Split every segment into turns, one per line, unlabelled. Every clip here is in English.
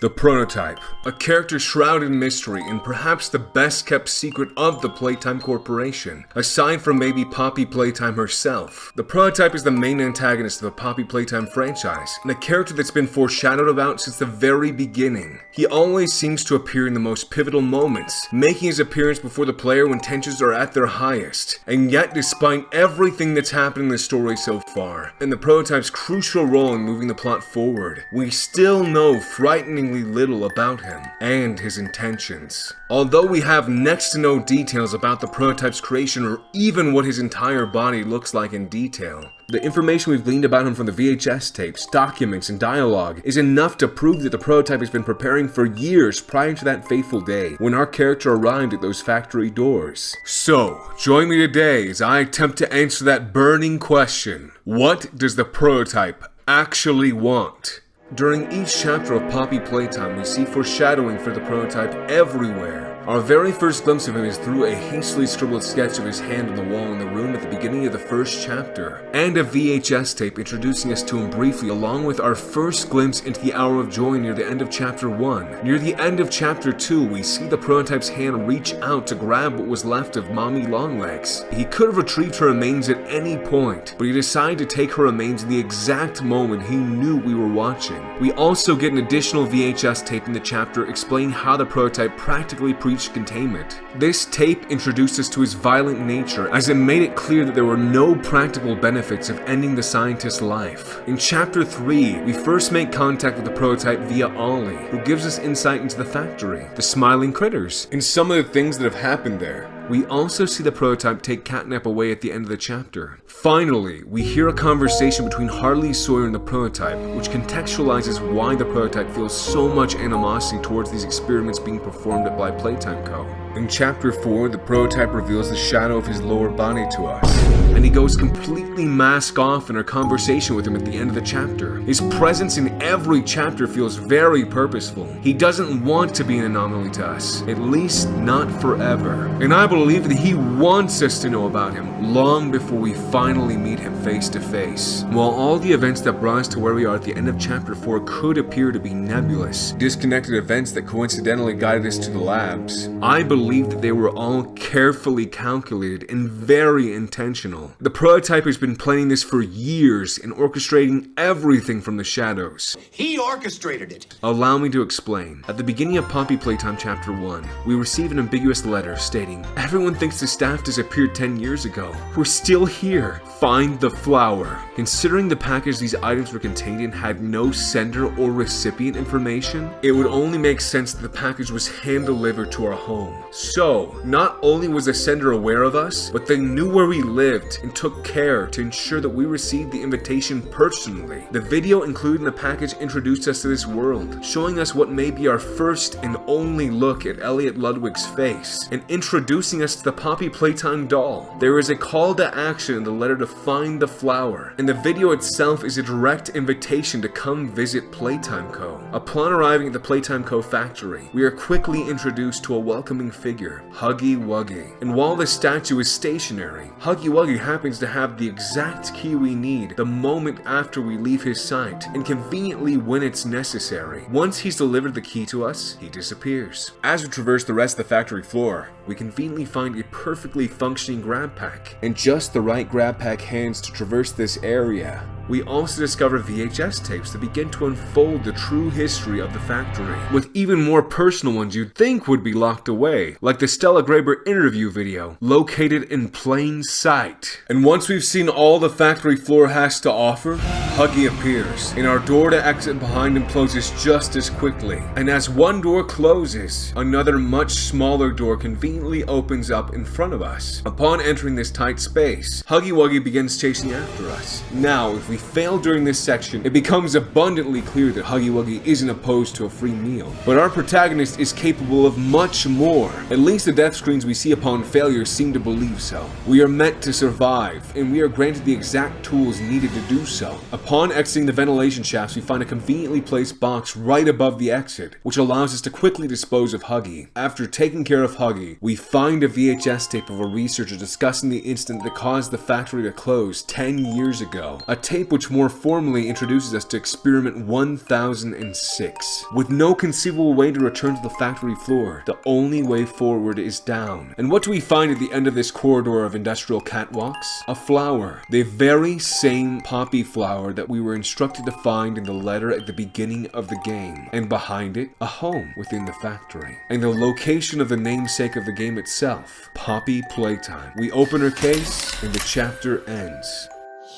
The Prototype, a character shrouded in mystery and perhaps the best kept secret of the Playtime Corporation, aside from maybe Poppy Playtime herself. The Prototype is the main antagonist of the Poppy Playtime franchise, and a character that's been foreshadowed about since the very beginning. He always seems to appear in the most pivotal moments, making his appearance before the player when tensions are at their highest. And yet, despite everything that's happened in the story so far, and the Prototype's crucial role in moving the plot forward, we still know frighteningly little about him and his intentions. Although we have next to no details about the Prototype's creation or even what his entire body looks like in detail, the information we've gleaned about him from the VHS tapes, documents, and dialogue is enough to prove that the Prototype has been preparing for years prior to that fateful day when our character arrived at those factory doors. So, join me today as I attempt to answer that burning question: what does the Prototype actually want? During each chapter of Poppy Playtime, we see foreshadowing for the Prototype everywhere. Our very first glimpse of him is through a hastily scribbled sketch of his hand on the wall in the room at the beginning of the first chapter, and a VHS tape introducing us to him briefly, along with our first glimpse into the Hour of Joy near the end of Chapter 1. Near the end of Chapter 2, we see the Prototype's hand reach out to grab what was left of Mommy Longlegs. He could have retrieved her remains at any point, but he decided to take her remains in the exact moment he knew we were watching. We also get an additional VHS tape in the chapter explaining how the Prototype practically preached containment. This tape introduced us to his violent nature, as it made it clear that there were no practical benefits of ending the scientist's life. In Chapter 3, we first make contact with the Prototype via Ollie, who gives us insight into the factory, the smiling critters, and some of the things that have happened there. We also see the Prototype take Catnap away at the end of the chapter. Finally, we hear a conversation between Harley Sawyer and the Prototype, which contextualizes why the Prototype feels so much animosity towards these experiments being performed at By Playtime Co. In Chapter 4, the Prototype reveals the shadow of his lower body to us, and he goes completely mask off in our conversation with him at the end of the chapter. His presence in every chapter feels very purposeful. He doesn't want to be an anomaly to us, at least not forever. And I believe that he wants us to know about him long before we finally meet him face to face. While all the events that brought us to where we are at the end of Chapter 4 could appear to be nebulous, disconnected events that coincidentally guided us to the labs, I believe that they were all carefully calculated and very intentional. The Prototype has been planning this for years and orchestrating everything from the shadows.
He orchestrated it!
Allow me to explain. At the beginning of Poppy Playtime Chapter 1, we receive an ambiguous letter stating, "Everyone thinks the staff disappeared 10 years ago. We're still here. Find the flower." Considering the package these items were contained in had no sender or recipient information, it would only make sense that the package was hand-delivered to our home. So, not only was the sender aware of us, but they knew where we lived and took care to ensure that we received the invitation personally. The video included in the package introduced us to this world, showing us what may be our first and only look at Elliot Ludwig's face, and introducing us to the Poppy Playtime doll. There is a call to action in the letter to find the flower, and the video itself is a direct invitation to come visit Playtime Co. Upon arriving at the Playtime Co. factory, we are quickly introduced to a welcoming figure, Huggy Wuggy. And while the statue is stationary, Huggy Wuggy happens to have the exact key we need the moment after we leave his sight, and conveniently when it's necessary. Once he's delivered the key to us, he disappears. As we traverse the rest of the factory floor, we conveniently find a perfectly functioning grab pack, and just the right grab pack hands to traverse this area. We also discover VHS tapes that begin to unfold the true history of the factory, with even more personal ones you'd think would be locked away, like the Stella Graber interview video, located in plain sight. And once we've seen all the factory floor has to offer, Huggy appears, and our door to exit behind him closes just as quickly. And as one door closes, another much smaller door conveniently opens up in front of us. Upon entering this tight space, Huggy Wuggy begins chasing after us. Now, if we fail during this section, it becomes abundantly clear that Huggy Wuggy isn't opposed to a free meal. But our protagonist is capable of much more. At least the death screens we see upon failure seem to believe so. We are meant to survive, and we are granted the exact tools needed to do so. Upon exiting the ventilation shafts, we find a conveniently placed box right above the exit, which allows us to quickly dispose of Huggy. After taking care of Huggy, we find a VHS tape of a researcher discussing the incident that caused the factory to close 10 years ago. A tape tape which more formally introduces us to Experiment 1006. With no conceivable way to return to the factory floor, the only way forward is down. And what do we find at the end of this corridor of industrial catwalks? A flower. The very same poppy flower that we were instructed to find in the letter at the beginning of the game. And behind it, a home within the factory. And the location of the namesake of the game itself, Poppy Playtime. We open her case, and the chapter ends.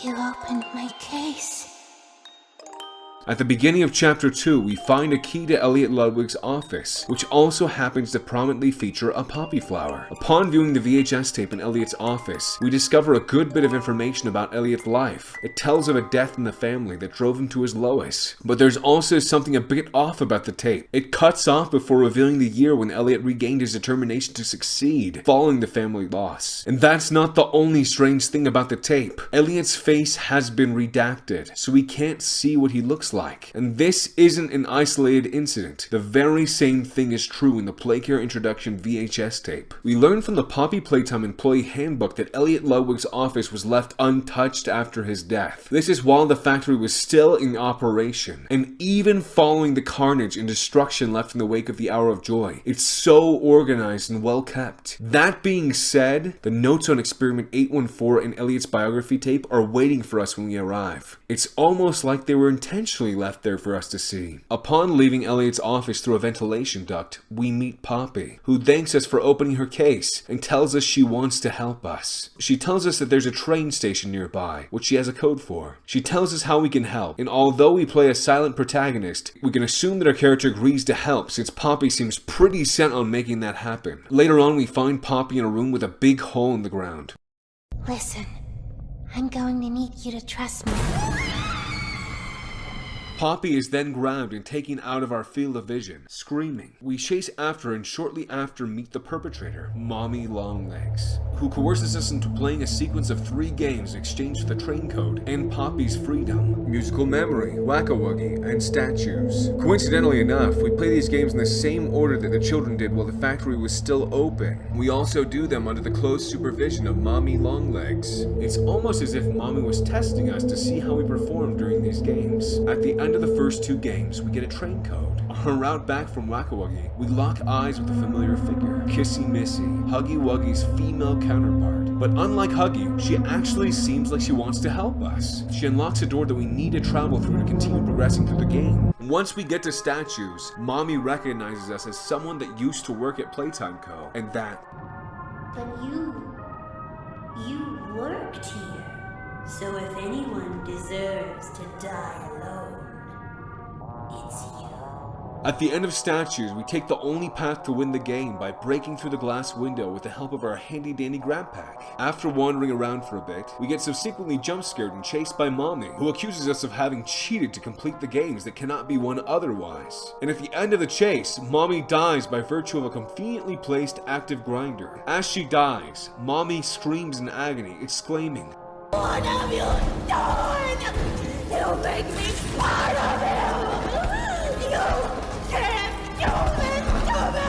You opened my case.
At the beginning of Chapter 2, we find a key to Elliot Ludwig's office, which also happens to prominently feature a poppy flower. Upon viewing the VHS tape in Elliot's office, we discover a good bit of information about Elliot's life. It tells of a death in the family that drove him to his lowest. But there's also something a bit off about the tape. It cuts off before revealing the year when Elliot regained his determination to succeed, following the family loss. And that's not the only strange thing about the tape. Elliot's face has been redacted, so we can't see what he looks like. And this isn't an isolated incident. The very same thing is true in the Playcare Introduction VHS tape. We learn from the Poppy Playtime Employee Handbook that Elliot Ludwig's office was left untouched after his death. This is while the factory was still in operation, and even following the carnage and destruction left in the wake of the Hour of Joy. It's so organized and well kept. That being said, the notes on Experiment 814 in Elliot's biography tape are waiting for us when we arrive. It's almost like they were intentionally left there for us to see. Upon leaving Elliot's office through a ventilation duct, we meet Poppy, who thanks us for opening her case and tells us she wants to help us. She tells us that there's a train station nearby, which she has a code for. She tells us how we can help, and although we play a silent protagonist, we can assume that our character agrees to help since Poppy seems pretty set on making that happen. Later on, we find Poppy in a room with a big hole in the ground.
Listen, I'm going to need you to trust me.
Poppy is then grabbed and taken out of our field of vision, screaming. We chase after her and shortly after meet the perpetrator, Mommy Longlegs, who coerces us into playing a sequence of 3 games in exchange for the train code and Poppy's freedom. Musical Memory, Whack-A-Wuggy, and Statues. Coincidentally enough, we play these games in the same order that the children did while the factory was still open. We also do them under the close supervision of Mommy Longlegs. It's almost as if Mommy was testing us to see how we perform during these games. At the end of the first 2 games, we get a train code. On our route back from Whack-A-Wuggy, we lock eyes with a familiar figure, Kissy Missy, Huggy Wuggy's female counterpart. But unlike Huggy, she actually seems like she wants to help us. She unlocks a door that we need to travel through to continue progressing through the game. Once we get to Statues, Mommy recognizes us as someone that used to work at Playtime Co. And that...
But you worked here. So if anyone deserves to die alone, it's you.
At the end of Statues, we take the only path to win the game by breaking through the glass window with the help of our handy-dandy grab pack. After wandering around for a bit, we get subsequently jump-scared and chased by Mommy, who accuses us of having cheated to complete the games that cannot be won otherwise. And at the end of the chase, Mommy dies by virtue of a conveniently placed active grinder. As she dies, Mommy screams in agony, exclaiming,
What have you done? You make me part of you! You can't do this to me!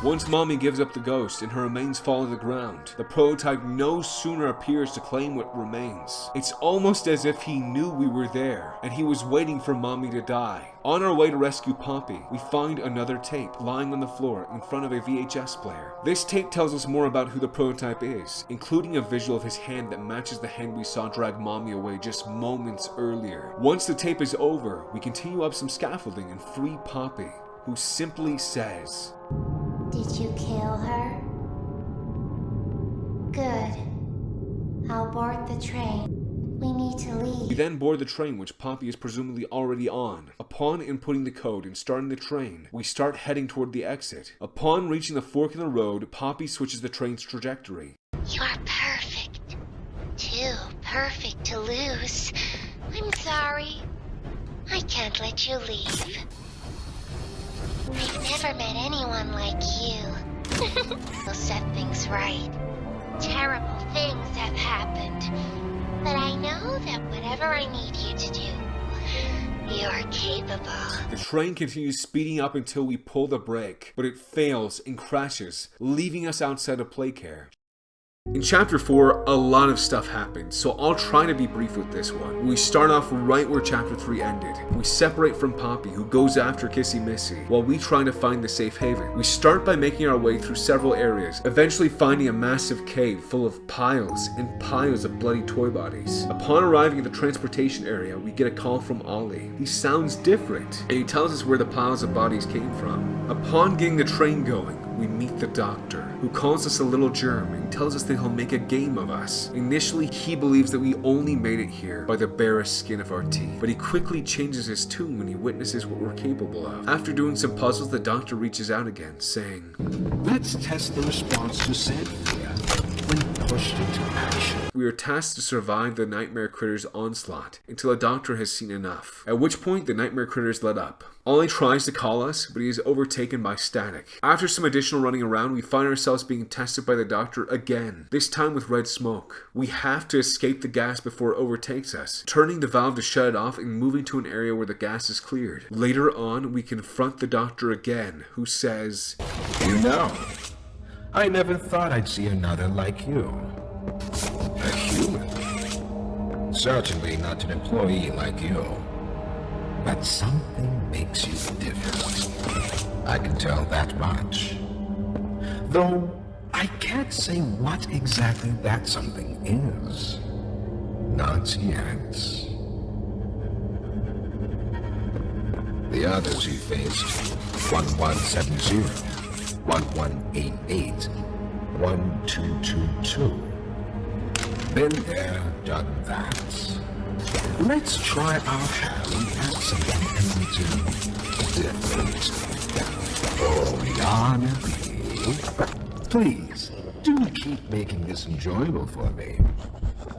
Once Mommy gives up the ghost and her remains fall to the ground, the prototype no sooner appears to claim what remains. It's almost as if he knew we were there, and he was waiting for Mommy to die. On our way to rescue Poppy, we find another tape lying on the floor in front of a VHS player. This tape tells us more about who the prototype is, including a visual of his hand that matches the hand we saw drag Mommy away just moments earlier. Once the tape is over, we continue up some scaffolding and free Poppy, who simply says,
Did you kill her? Good. I'll board the train. We need to leave.
We then board the train which Poppy is presumably already on. Upon inputting the code and starting the train, we start heading toward the exit. Upon reaching the fork in the road, Poppy switches the train's trajectory.
You are perfect. Too perfect to lose. I'm sorry. I can't let you leave. I've never met anyone like you. We'll set things right. Terrible things have happened. But I know that whatever I need you to do, You're capable.
The train continues speeding up until we pull the brake, but it fails and crashes, leaving us outside of Playcare. In Chapter 4, a lot of stuff happens, so I'll try to be brief with this one. We start off right where Chapter 3 ended. We separate from Poppy, who goes after Kissy Missy, while we try to find the safe haven. We start by making our way through several areas, eventually finding a massive cave full of piles and piles of bloody toy bodies. Upon arriving at the transportation area, we get a call from Ollie. He sounds different, and he tells us where the piles of bodies came from. Upon getting the train going, we meet the doctor, who calls us a little germ and tells us that he'll make a game of us. Initially, he believes that we only made it here by the barest skin of our teeth, but he quickly changes his tune when he witnesses what we're capable of. After doing some puzzles, the doctor reaches out again, saying,
"Let's test the response to said fear when pushed into action."
We are tasked to survive the nightmare critter's onslaught until a doctor has seen enough, at which point the nightmare critters let up. Ollie tries to call us, but he is overtaken by static. After some additional running around, we find ourselves being tested by the doctor again, this time with red smoke. We have to escape the gas before it overtakes us, turning the valve to shut it off and moving to an area where the gas is cleared. Later on, we confront the doctor again, who says,
You know, I never thought I'd see another like you. A human. Certainly not an employee like you. But something makes you different. I can tell that much. Though, I can't say what exactly that something is. Not yet. The others you faced, 1170, 1188, 1222. Been there, done that. Let's try our hand at something different. Orchestrating. Please, do keep making this enjoyable for me.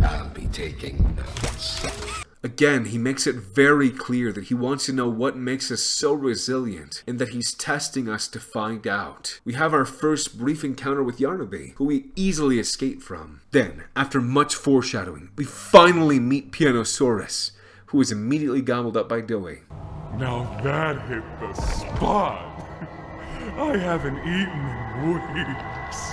I'll be taking notes.
Again, he makes it very clear that he wants to know what makes us so resilient, and that he's testing us to find out. We have our first brief encounter with Yarnaby, who we easily escape from. Then, after much foreshadowing, we finally meet Pianosaurus, who is immediately gobbled up by Dewey.
Now that hit the spot. I haven't eaten in weeks.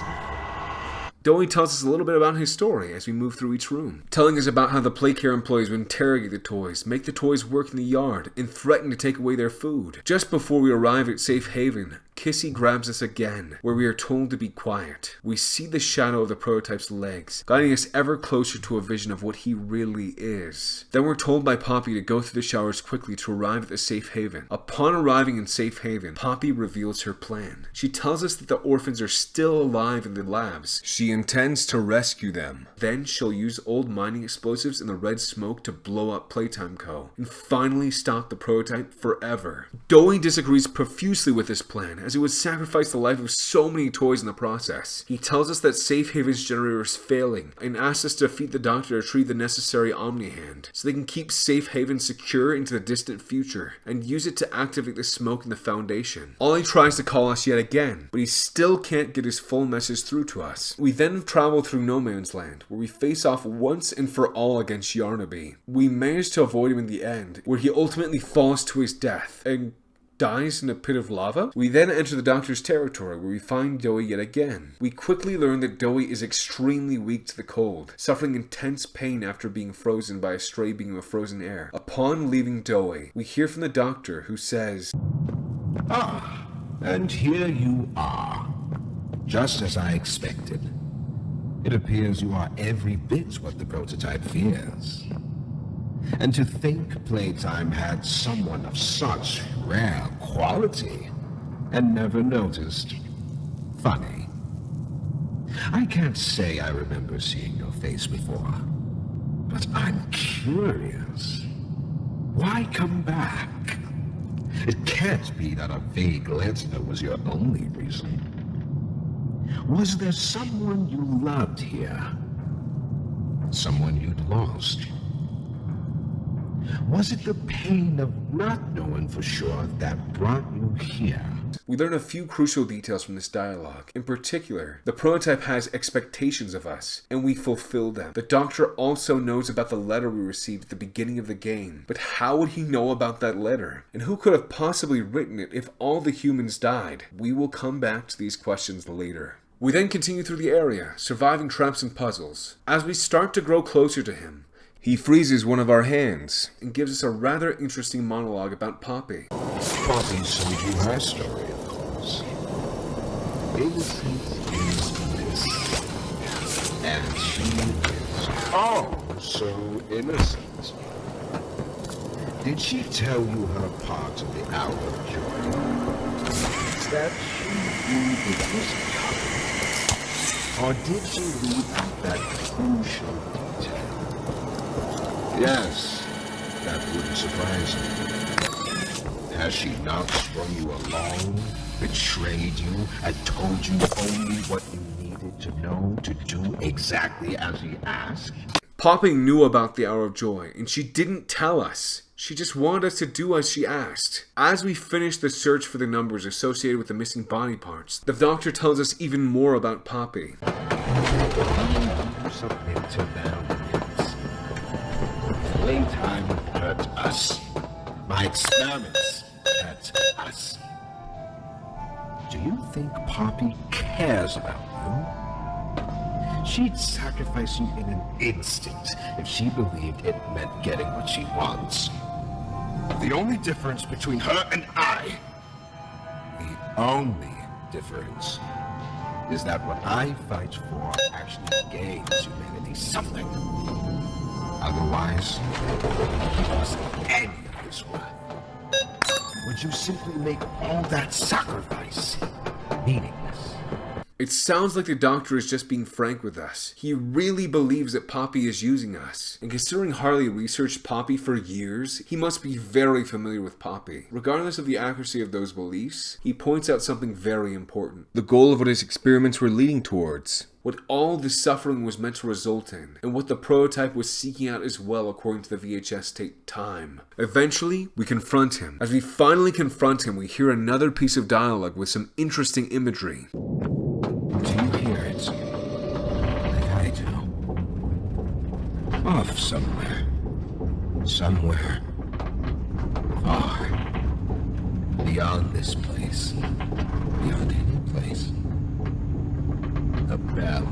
Dewey tells us a little bit about his story as we move through each room, telling us about how the Playcare employees would interrogate the toys, make the toys work in the yard, and threaten to take away their food. Just before we arrive at Safe Haven, Kissy grabs us again, where we are told to be quiet. We see the shadow of the prototype's legs, guiding us ever closer to a vision of what he really is. Then we're told by Poppy to go through the showers quickly to arrive at the Safe Haven. Upon arriving in Safe Haven, Poppy reveals her plan. She tells us that the orphans are still alive in the labs. She intends to rescue them. Then she'll use old mining explosives and the red smoke to blow up Playtime Co. and finally stop the prototype forever. Dewey disagrees profusely with this plan, as it would sacrifice the life of so many toys in the process. He tells us that Safe Haven's generator is failing, and asks us to defeat the doctor to retrieve the necessary Omni-Hand, so they can keep Safe Haven secure into the distant future, and use it to activate the smoke in the Foundation. Ollie tries to call us yet again, but he still can't get his full message through to us. We then travel through No Man's Land, where we face off once and for all against Yarnaby. We manage to avoid him in the end, where he ultimately falls to his death, and dies in a pit of lava. We then enter the doctor's territory, where we find Dewey yet again. We quickly learn that Dewey is extremely weak to the cold, suffering intense pain after being frozen by a stray beam of frozen air. Upon leaving Dewey, we hear from the doctor, who says,
Ah, and here you are. Just as I expected. It appears you are every bit what the prototype fears. And to think Playtime had someone of such rare quality and never noticed. Funny. I can't say I remember seeing your face before, but I'm curious. Why come back? It can't be that a vague letter was your only reason. Was there someone you loved here? Someone you'd lost? Was it the pain of not knowing for sure that brought you here?
We learn a few crucial details from this dialogue. In particular, the prototype has expectations of us, and we fulfill them. The Doctor also knows about the letter we received at the beginning of the game, but how would he know about that letter? And who could have possibly written it if all the humans died? We will come back to these questions later. We then continue through the area, surviving traps and puzzles. As we start to grow closer to him, he freezes one of our hands and gives us a rather interesting monologue about Poppy.
Poppy told you her story, of course. Innocent is bliss. And she is oh so innocent. Did she tell you her part of the hour of joy? That she knew it was coming? Or did she leave out that crucial detail? Yes, that wouldn't surprise me. Has she not strung you along, betrayed you, and told you only what you needed to know to do exactly as he asked?
Poppy knew about the Hour of Joy, and she didn't tell us. She just wanted us to do as she asked. As we finish the search for the numbers associated with the missing body parts, the Doctor tells us even more about Poppy.
You submit to boundaries. Playtime hurt us. My experiments hurt us. Do you think Poppy cares about you? She'd sacrifice you in an instant if she believed it meant getting what she wants. The only difference between her and I, the only difference, is that what I fight for actually gains humanity something. Otherwise, if it was any of his worth, would you simply make all that sacrifice meaningless?
It sounds like the Doctor is just being frank with us. He really believes that Poppy is using us. And considering Harley researched Poppy for years, he must be very familiar with Poppy. Regardless of the accuracy of those beliefs, he points out something very important. The goal of what his experiments were leading towards. What all this suffering was meant to result in, and what the prototype was seeking out as well according to the VHS tape Time. Eventually, we confront him. As we finally confront him, we hear another piece of dialogue with some interesting imagery.
Do you hear it? Like I do. Off somewhere. Somewhere. Far. Beyond this place. Beyond any place. A bell.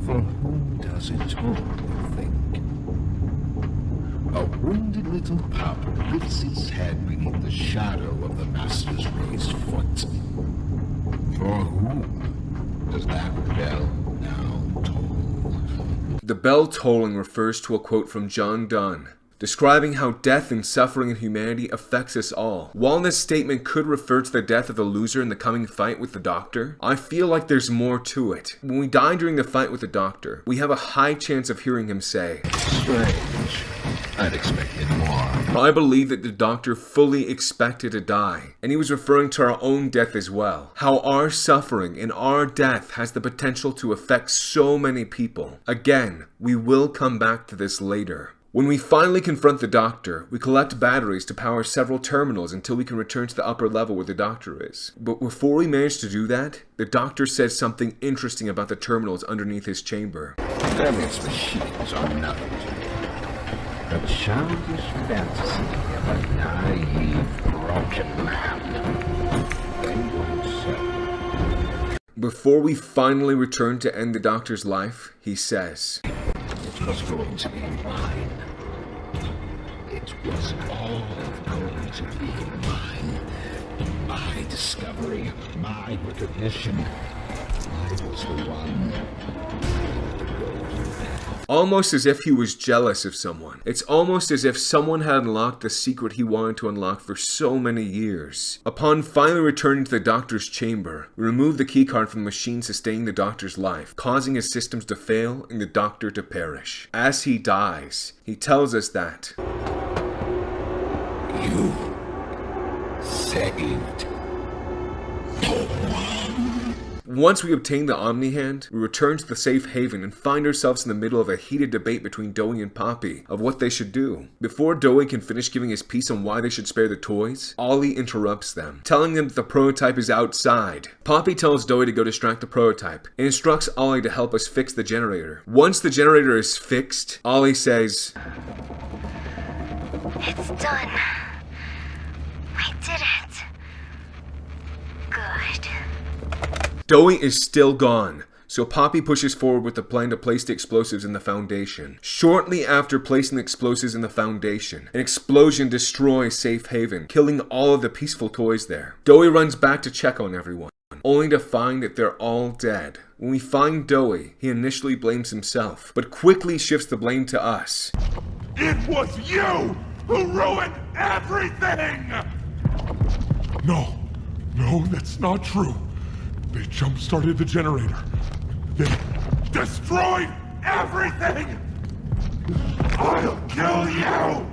For whom does it toll, you think? A wounded little pup lifts its head beneath the shadow of the master's raised foot. For whom does that bell now toll?
The bell tolling refers to a quote from John Donne, describing how death and suffering in humanity affects us all. While this statement could refer to the death of the loser in the coming fight with the Doctor, I feel like there's more to it. When we die during the fight with the Doctor, we have a high chance of hearing him say,
Strange. I'd expected more.
I believe that the Doctor fully expected to die, and he was referring to our own death as well. How our suffering and our death has the potential to affect so many people. Again, we will come back to this later. When we finally confront the Doctor, we collect batteries to power several terminals until we can return to the upper level where the Doctor is. But before we manage to do that, the Doctor says something interesting about the terminals underneath his chamber.
Them its machines are nothing to me. A childish fantasy of a naive, broken man. They won't sell.
Before we finally return to end the Doctor's life, he says,
It was going to be mine. It was all going to be mine. My discovery, my recognition. I was the one.
Almost as if he was jealous of someone. It's almost as if someone had unlocked the secret he wanted to unlock for so many years. Upon finally returning to the Doctor's chamber, we remove the keycard from the machine sustaining the Doctor's life, causing his systems to fail and the Doctor to perish. As he dies, he tells us that
You saved no one.
Once we obtain the Omni Hand, we return to the safe haven and find ourselves in the middle of a heated debate between Doey and Poppy of what they should do. Before Doey can finish giving his piece on why they should spare the toys, Ollie interrupts them, telling them that the prototype is outside. Poppy tells Doey to go distract the prototype and instructs Ollie to help us fix the generator. Once the generator is fixed, Ollie says,
It's done. I did it. Good.
Doey is still gone, so Poppy pushes forward with the plan to place the explosives in the foundation. Shortly after placing the explosives in the foundation, an explosion destroys Safe Haven, killing all of the peaceful toys there. Doey runs back to check on everyone, only to find that they're all dead. When we find Doey, he initially blames himself, but quickly shifts the blame to us.
It was you who ruined everything! No, that's not true. They jump-started the generator. They destroyed everything! I'll kill you!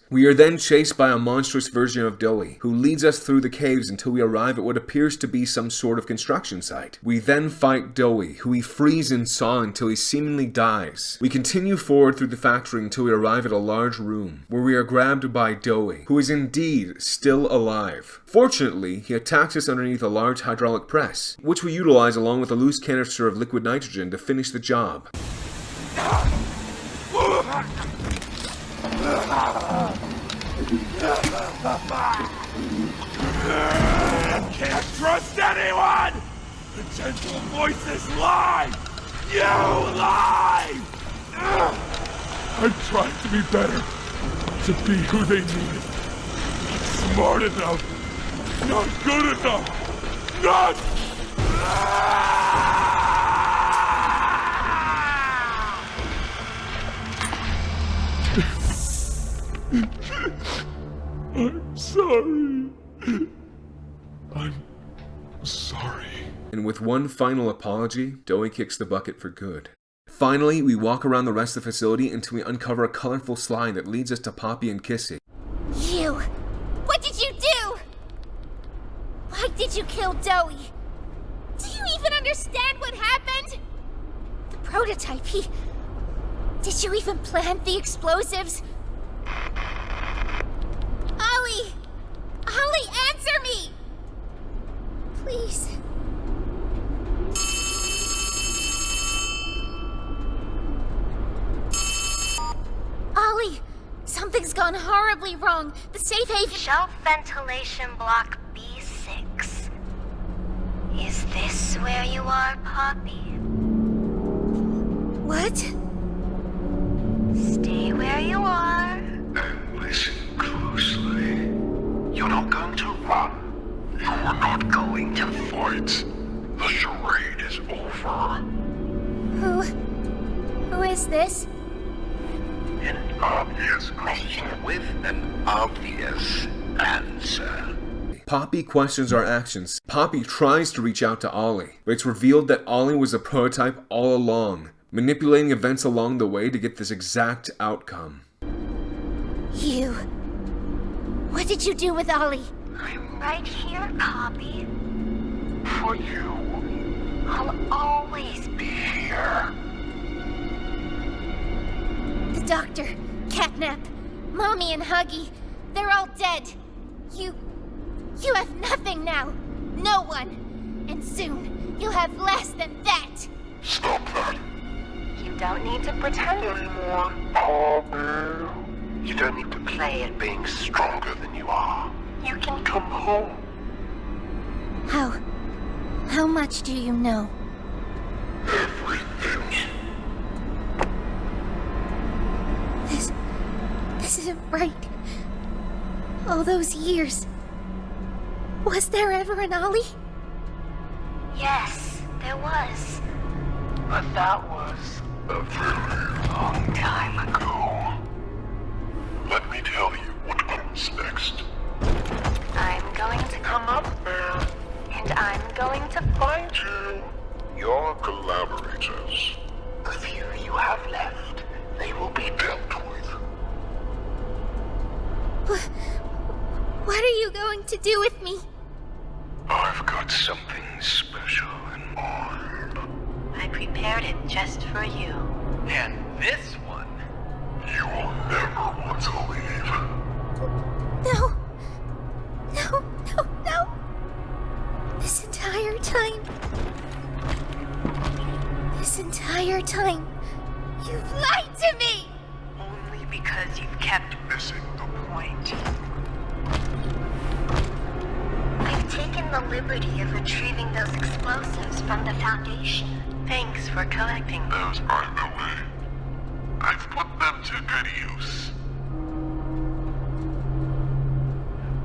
We are then chased by a monstrous version of Doey, who leads us through the caves until we arrive at what appears to be some sort of construction site. We then fight Doey, who we freeze and saw until he seemingly dies. We continue forward through the factory until we arrive at a large room, where we are grabbed by Doey, who is indeed still alive. Fortunately, he attacks us underneath a large hydraulic press, which we utilize along with a loose canister of liquid nitrogen to finish the job.
Can't trust anyone! The gentle voices lie! You lie! I'm trying to be better, to be who they needed. Not smart enough, not good enough, not... I'm sorry. I'm sorry.
And with one final apology, Doey kicks the bucket for good. Finally, we walk around the rest of the facility until we uncover a colorful slide that leads us to Poppy and Kissy.
You! What did you do? Why did you kill Doey? Do you even understand what happened? The prototype, Did you even plant the explosives? Ollie! Ollie, answer me! Please. Ollie! Something's gone horribly wrong. The safe haven...
Shelf ventilation block B6. Is this where you are, Poppy?
What?
Stay where you are.
And listen closely. You're not going to run. You're not going to fight. The charade is over.
Who is this?
An obvious question with an obvious answer.
Poppy questions our actions. Poppy tries to reach out to Ollie, but it's revealed that Ollie was a prototype all along, manipulating events along the way to get this exact outcome.
You... What did you do with Ollie?
I'm right here, Poppy.
For you,
I'll always
be here.
The doctor, Catnap, Mommy and Huggy, they're all dead. You have nothing now. No one. And soon, you'll have less than that.
Stop that.
You don't need to pretend anymore.
Poppy. You don't need to play at being stronger than you are.
You can
Come home.
How much do you know?
Everything.
This isn't right. All those years. Was there ever an Ollie?
Yes, there was.
But that was a very long time ago. Let me tell you what comes next.
I'm going to come up there, and I'm going to
Find you your collaborators. The few you have left, they will be dealt with.
What are you going to do with me?
I've got something special in mind.
I prepared it just for you.
And this one.
You will never want to leave.
No. No, no, no. This entire time, you've lied to me!
Only because you've kept missing the point.
I've taken the liberty of retrieving those explosives from the Foundation.
Thanks for collecting them.
Those aren't the way. I've put them to good use.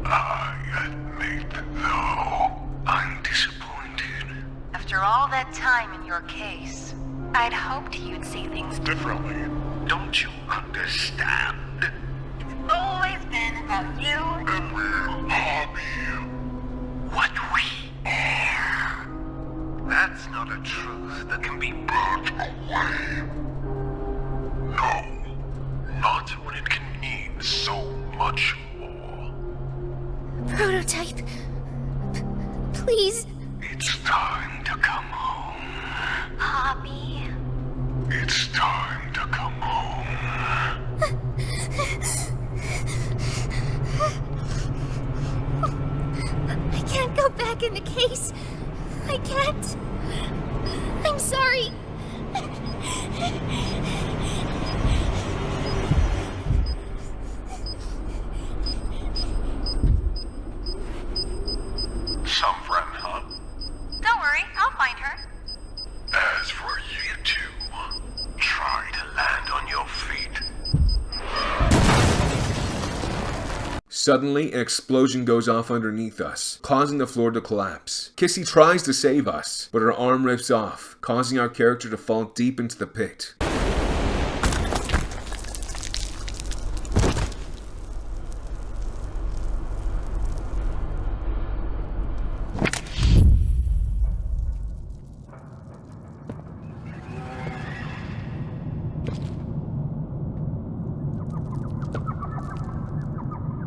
I admit, though, I'm disappointed.
After all that time in your case, I'd hoped you'd see things
Differently, don't you understand?
It's always been about you.
And we'll hobby what we are.
That's not a truth that can be
Burnt away. No, not when it can mean so much more.
Prototype. Please.
It's time to come home.
Poppy.
It's time to come home.
I can't go back in the case. I can't. I'm sorry.
Some friend, huh?
Don't worry, I'll find her.
As for you two, try to land on your feet.
Suddenly, an explosion goes off underneath us, causing the floor to collapse. Kissy tries to save us, but her arm rips off, causing our character to fall deep into the pit.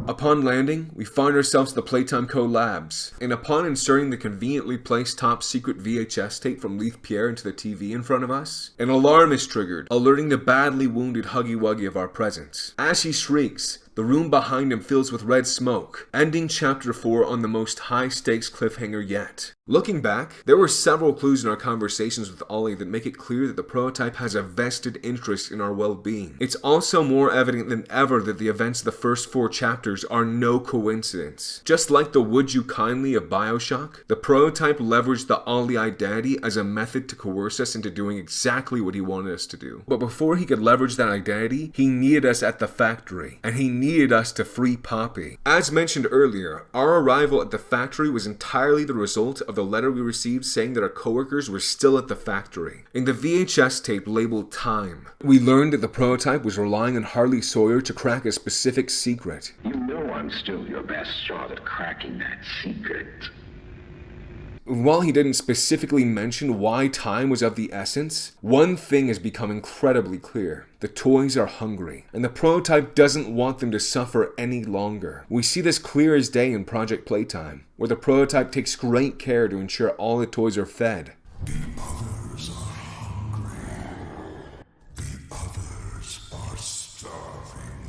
Upon landing, we find ourselves at the Playtime Co. Labs, and upon inserting the conveniently placed top secret VHS tape from Leith Pierre into the TV in front of us, an alarm is triggered, alerting the badly wounded Huggy Wuggy of our presence. As he shrieks, the room behind him fills with red smoke, ending Chapter 4 on the most high-stakes cliffhanger yet. Looking back, there were several clues in our conversations with Ollie that make it clear that the prototype has a vested interest in our well-being. It's also more evident than ever that the events of the first 4 chapters are no coincidence. Just like the Would You Kindly of Bioshock, the prototype leveraged the Ollie identity as a method to coerce us into doing exactly what he wanted us to do. But before he could leverage that identity, he needed us at the factory, and he needed us to free Poppy. As mentioned earlier, our arrival at the factory was entirely the result of the letter we received saying that our coworkers were still at the factory. In the VHS tape labeled Time, we learned that the prototype was relying on Harley Sawyer to crack a specific secret.
You know I'm still your best shot at cracking that secret.
While he didn't specifically mention why time was of the essence, one thing has become incredibly clear. The toys are hungry, and the prototype doesn't want them to suffer any longer. We see this clear as day in Project Playtime, where the prototype takes great care to ensure all the toys are fed.
The others are hungry. The others are starving.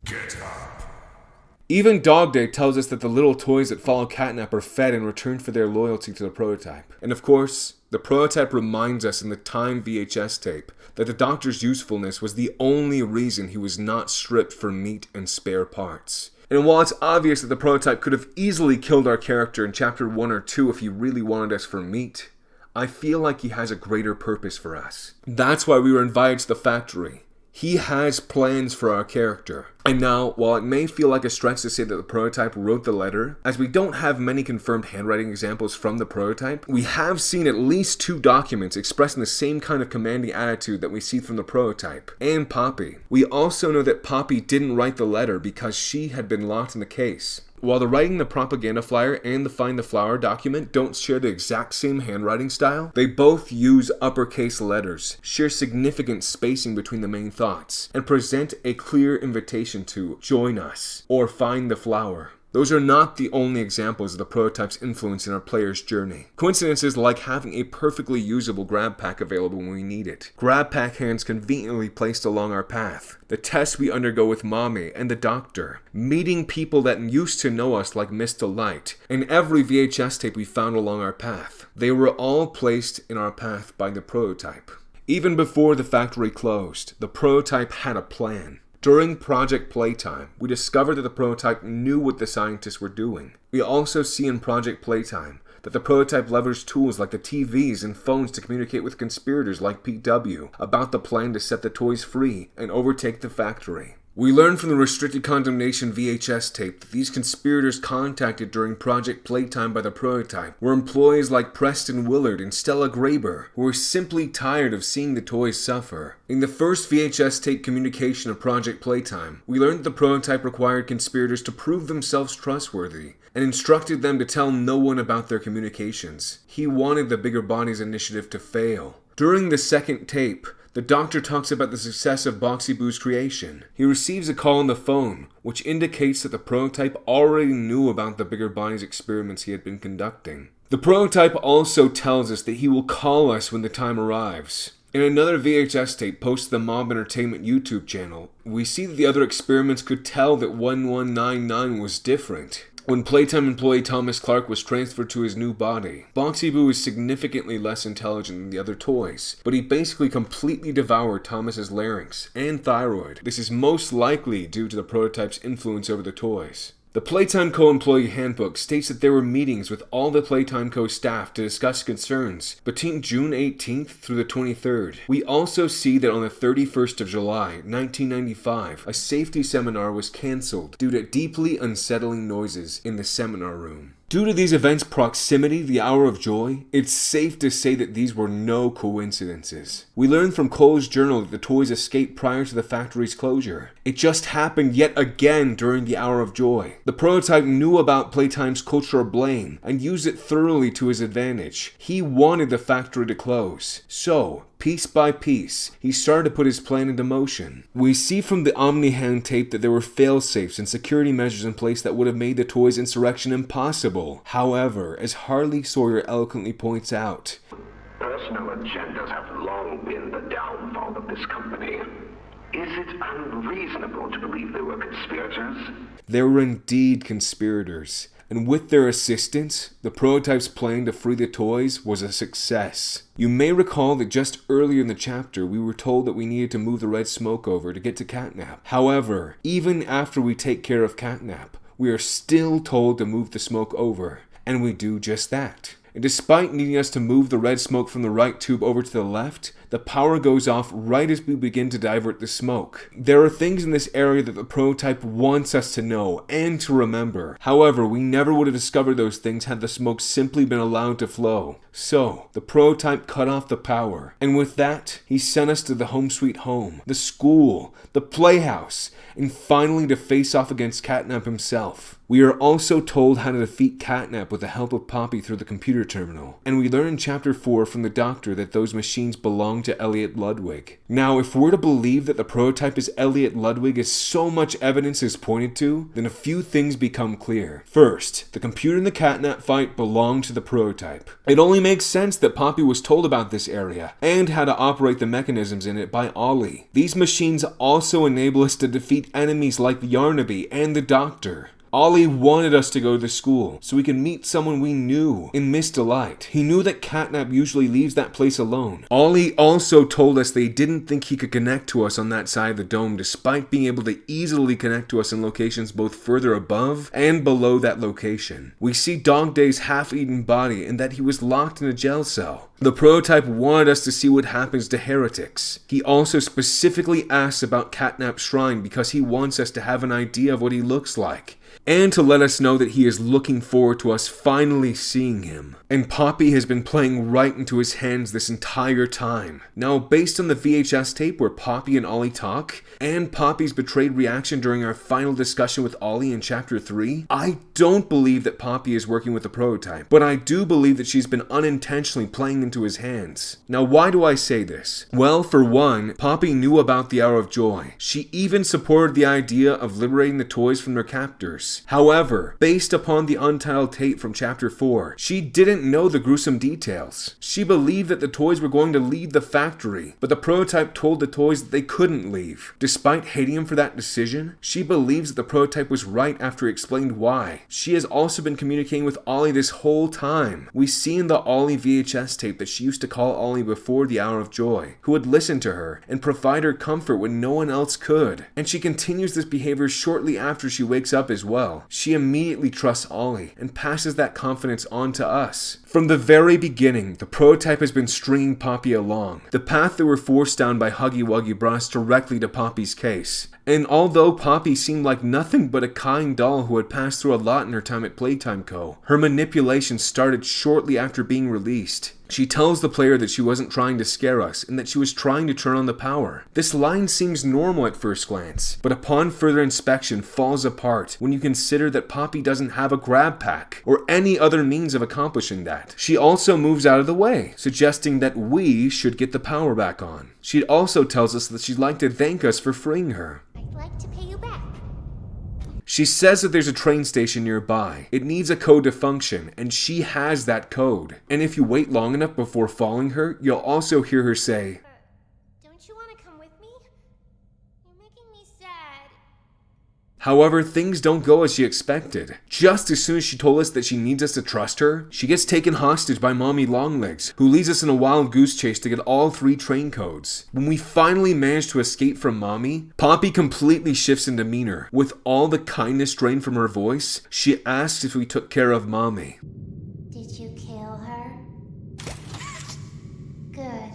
Get up.
Even Dog Day tells us that the little toys that follow Catnap are fed in return for their loyalty to the prototype. And of course, the prototype reminds us in the Time VHS tape that the Doctor's usefulness was the only reason he was not stripped for meat and spare parts. And while it's obvious that the prototype could have easily killed our character in Chapter 1 or 2 if he really wanted us for meat, I feel like he has a greater purpose for us. That's why we were invited to the factory. He has plans for our character. And now, while it may feel like a stretch to say that the prototype wrote the letter, as we don't have many confirmed handwriting examples from the prototype, we have seen at least 2 documents expressing the same kind of commanding attitude that we see from the prototype, and Poppy. We also know that Poppy didn't write the letter because she had been locked in the case. While the writing the propaganda flyer and the Find the Flower document don't share the exact same handwriting style, they both use uppercase letters, share significant spacing between the main thoughts, and present a clear invitation to join us or find the flower. Those are not the only examples of the prototype's influence in our player's journey. Coincidences like having a perfectly usable grab pack available when we need it, grab pack hands conveniently placed along our path, the tests we undergo with Mommy and the doctor, meeting people that used to know us like Mr. Light, and every VHS tape we found along our path. They were all placed in our path by the prototype. Even before the factory closed, the prototype had a plan. During Project Playtime, we discovered that the prototype knew what the scientists were doing. We also see in Project Playtime that the prototype leveraged tools like the TVs and phones to communicate with conspirators like PW about the plan to set the toys free and overtake the factory. We learned from the Restricted Condemnation VHS tape that these conspirators contacted during Project Playtime by the prototype were employees like Preston Willard and Stella Graber, who were simply tired of seeing the toys suffer. In the first VHS tape communication of Project Playtime, we learned that the prototype required conspirators to prove themselves trustworthy, and instructed them to tell no one about their communications. He wanted the Bigger Bodies initiative to fail. During the second tape, the doctor talks about the success of Boxy Boo's creation. He receives a call on the phone, which indicates that the prototype already knew about the Bigger Bodies experiments he had been conducting. The prototype also tells us that he will call us when the time arrives. In another VHS tape posted to the Mob Entertainment YouTube channel, we see that the other experiments could tell that 1199 was different. When Playtime employee Thomas Clark was transferred to his new body, Boxy Boo is significantly less intelligent than the other toys, but he basically completely devoured Thomas's larynx and thyroid. This is most likely due to the prototype's influence over the toys. The Playtime Co. employee handbook states that there were meetings with all the Playtime Co. staff to discuss concerns between June 18th through the 23rd. We also see that on the 31st of July, 1995, a safety seminar was cancelled due to deeply unsettling noises in the seminar room. Due to these events' proximity to the Hour of Joy, it's safe to say that these were no coincidences. We learned from Cole's journal that the toys escaped prior to the factory's closure. It just happened yet again during the Hour of Joy. The prototype knew about Playtime's culture of blame and used it thoroughly to his advantage. He wanted the factory to close. So, piece by piece, he started to put his plan into motion. We see from the Omni-Hand tape that there were fail-safes and security measures in place that would have made the toys' insurrection impossible. However, as Harley Sawyer eloquently points out,
personal agendas have long been the downfall of this company. Is it unreasonable to believe they were conspirators?
There were indeed conspirators, and with their assistance, the prototype's plan to free the toys was a success. You may recall that just earlier in the chapter, we were told that we needed to move the red smoke over to get to Catnap. However, even after we take care of Catnap, we are still told to move the smoke over, and we do just that. And despite needing us to move the red smoke from the right tube over to the left, the power goes off right as we begin to divert the smoke. There are things in this area that the prototype wants us to know and to remember. However, we never would have discovered those things had the smoke simply been allowed to flow. So, the prototype cut off the power, and with that, he sent us to the home sweet home, the school, the playhouse, and finally to face off against Catnap himself. We are also told how to defeat Catnap with the help of Poppy through the computer terminal, and we learn in Chapter 4 from the Doctor that those machines belong to Elliot Ludwig. Now, if we're to believe that the prototype is Elliot Ludwig as so much evidence is pointed to, then a few things become clear. First, the computer in the Catnap fight belonged to the prototype. It only makes sense that Poppy was told about this area, and how to operate the mechanisms in it by Ollie. These machines also enable us to defeat enemies like Yarnaby and the Doctor. Ollie wanted us to go to the school so we could meet someone we knew in Miss Delight. He knew that Catnap usually leaves that place alone. Ollie also told us they didn't think he could connect to us on that side of the dome despite being able to easily connect to us in locations both further above and below that location. We see Dog Day's half-eaten body and that he was locked in a jail cell. The prototype wanted us to see what happens to heretics. He also specifically asks about Catnap's shrine because he wants us to have an idea of what he looks like, and to let us know that he is looking forward to us finally seeing him. And Poppy has been playing right into his hands this entire time. Now, based on the VHS tape where Poppy and Ollie talk, and Poppy's betrayed reaction during our final discussion with Ollie in Chapter 3, I don't believe that Poppy is working with the prototype, but I do believe that she's been unintentionally playing into his hands. Now, why do I say this? Well, for one, Poppy knew about the Hour of Joy. She even supported the idea of liberating the toys from their captors. However, based upon the untitled tape from Chapter 4, she didn't know the gruesome details. She believed that the toys were going to leave the factory, but the prototype told the toys that they couldn't leave. Despite hating him for that decision, she believes that the prototype was right after he explained why. She has also been communicating with Ollie this whole time. We see in the Ollie VHS tape that she used to call Ollie before the Hour of Joy, who would listen to her and provide her comfort when no one else could. And she continues this behavior shortly after she wakes up as well. She immediately trusts Ollie and passes that confidence on to us. From the very beginning, the prototype has been stringing Poppy along. The path they were forced down by Huggy Wuggy brought us directly to Poppy's case. And although Poppy seemed like nothing but a kind doll who had passed through a lot in her time at Playtime Co., her manipulation started shortly after being released. She tells the player that she wasn't trying to scare us and that she was trying to turn on the power. This line seems normal at first glance, but upon further inspection falls apart when you consider that Poppy doesn't have a grab pack or any other means of accomplishing that. She also moves out of the way, suggesting that we should get the power back on. She also tells us that she'd like to thank us for freeing her.
I'd like to pay you back.
She says that there's a train station nearby. It needs a code to function, and she has that code. And if you wait long enough before following her, you'll also hear her say,
Don't you want to come with me? You're making me sad.
However, things don't go as she expected. Just as soon as she told us that she needs us to trust her, she gets taken hostage by Mommy Longlegs, who leads us in a wild goose chase to get all 3 train codes. When we finally manage to escape from Mommy, Poppy completely shifts in demeanor. With all the kindness drained from her voice, she asks if we took care of Mommy.
Did you kill her? Good.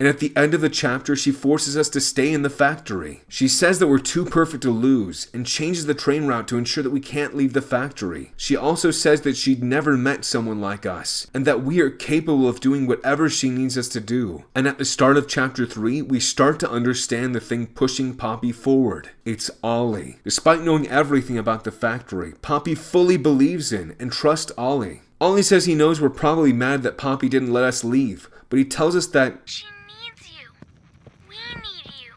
And at the end of the chapter, she forces us to stay in the factory. She says that we're too perfect to lose, and changes the train route to ensure that we can't leave the factory. She also says that she'd never met someone like us, and that we are capable of doing whatever she needs us to do. And at the start of Chapter 3, we start to understand the thing pushing Poppy forward. It's Ollie. Despite knowing everything about the factory, Poppy fully believes in and trusts Ollie. Ollie says he knows we're probably mad that Poppy didn't let us leave, but he tells us that
She needs you. We need you.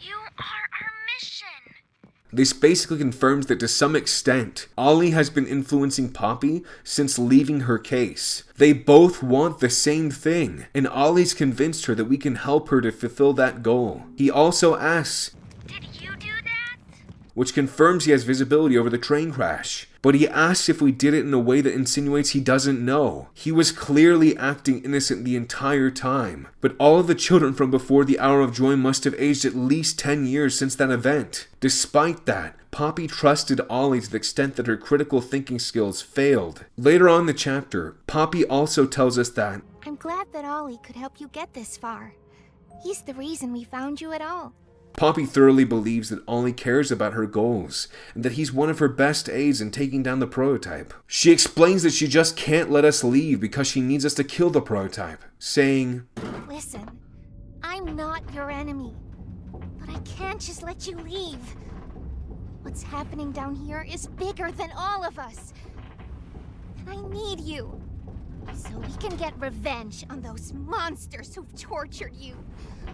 You are our mission.
this basically confirms that to some extent, Ollie has been influencing Poppy since leaving her case. They both want the same thing, and Ollie's convinced her that we can help her to fulfill that goal. He also asks,
Did you do that?
which confirms he has visibility over the train crash. But he asks if we did it in a way that insinuates he doesn't know. He was clearly acting innocent the entire time. But all of the children from before the Hour of Joy must have aged at least 10 years since that event. Despite that, Poppy trusted Ollie to the extent that her critical thinking skills failed. Later on in the chapter, Poppy also tells us that
I'm glad that Ollie could help you get this far. He's the reason we found you at all.
Poppy thoroughly believes that Ollie cares about her goals, and that he's one of her best aids in taking down the prototype. She explains that she just can't let us leave because she needs us to kill the prototype, saying,
Listen, I'm not your enemy, but I can't just let you leave. What's happening down here is bigger than all of us, and I need you, so we can get revenge on those monsters who've tortured you,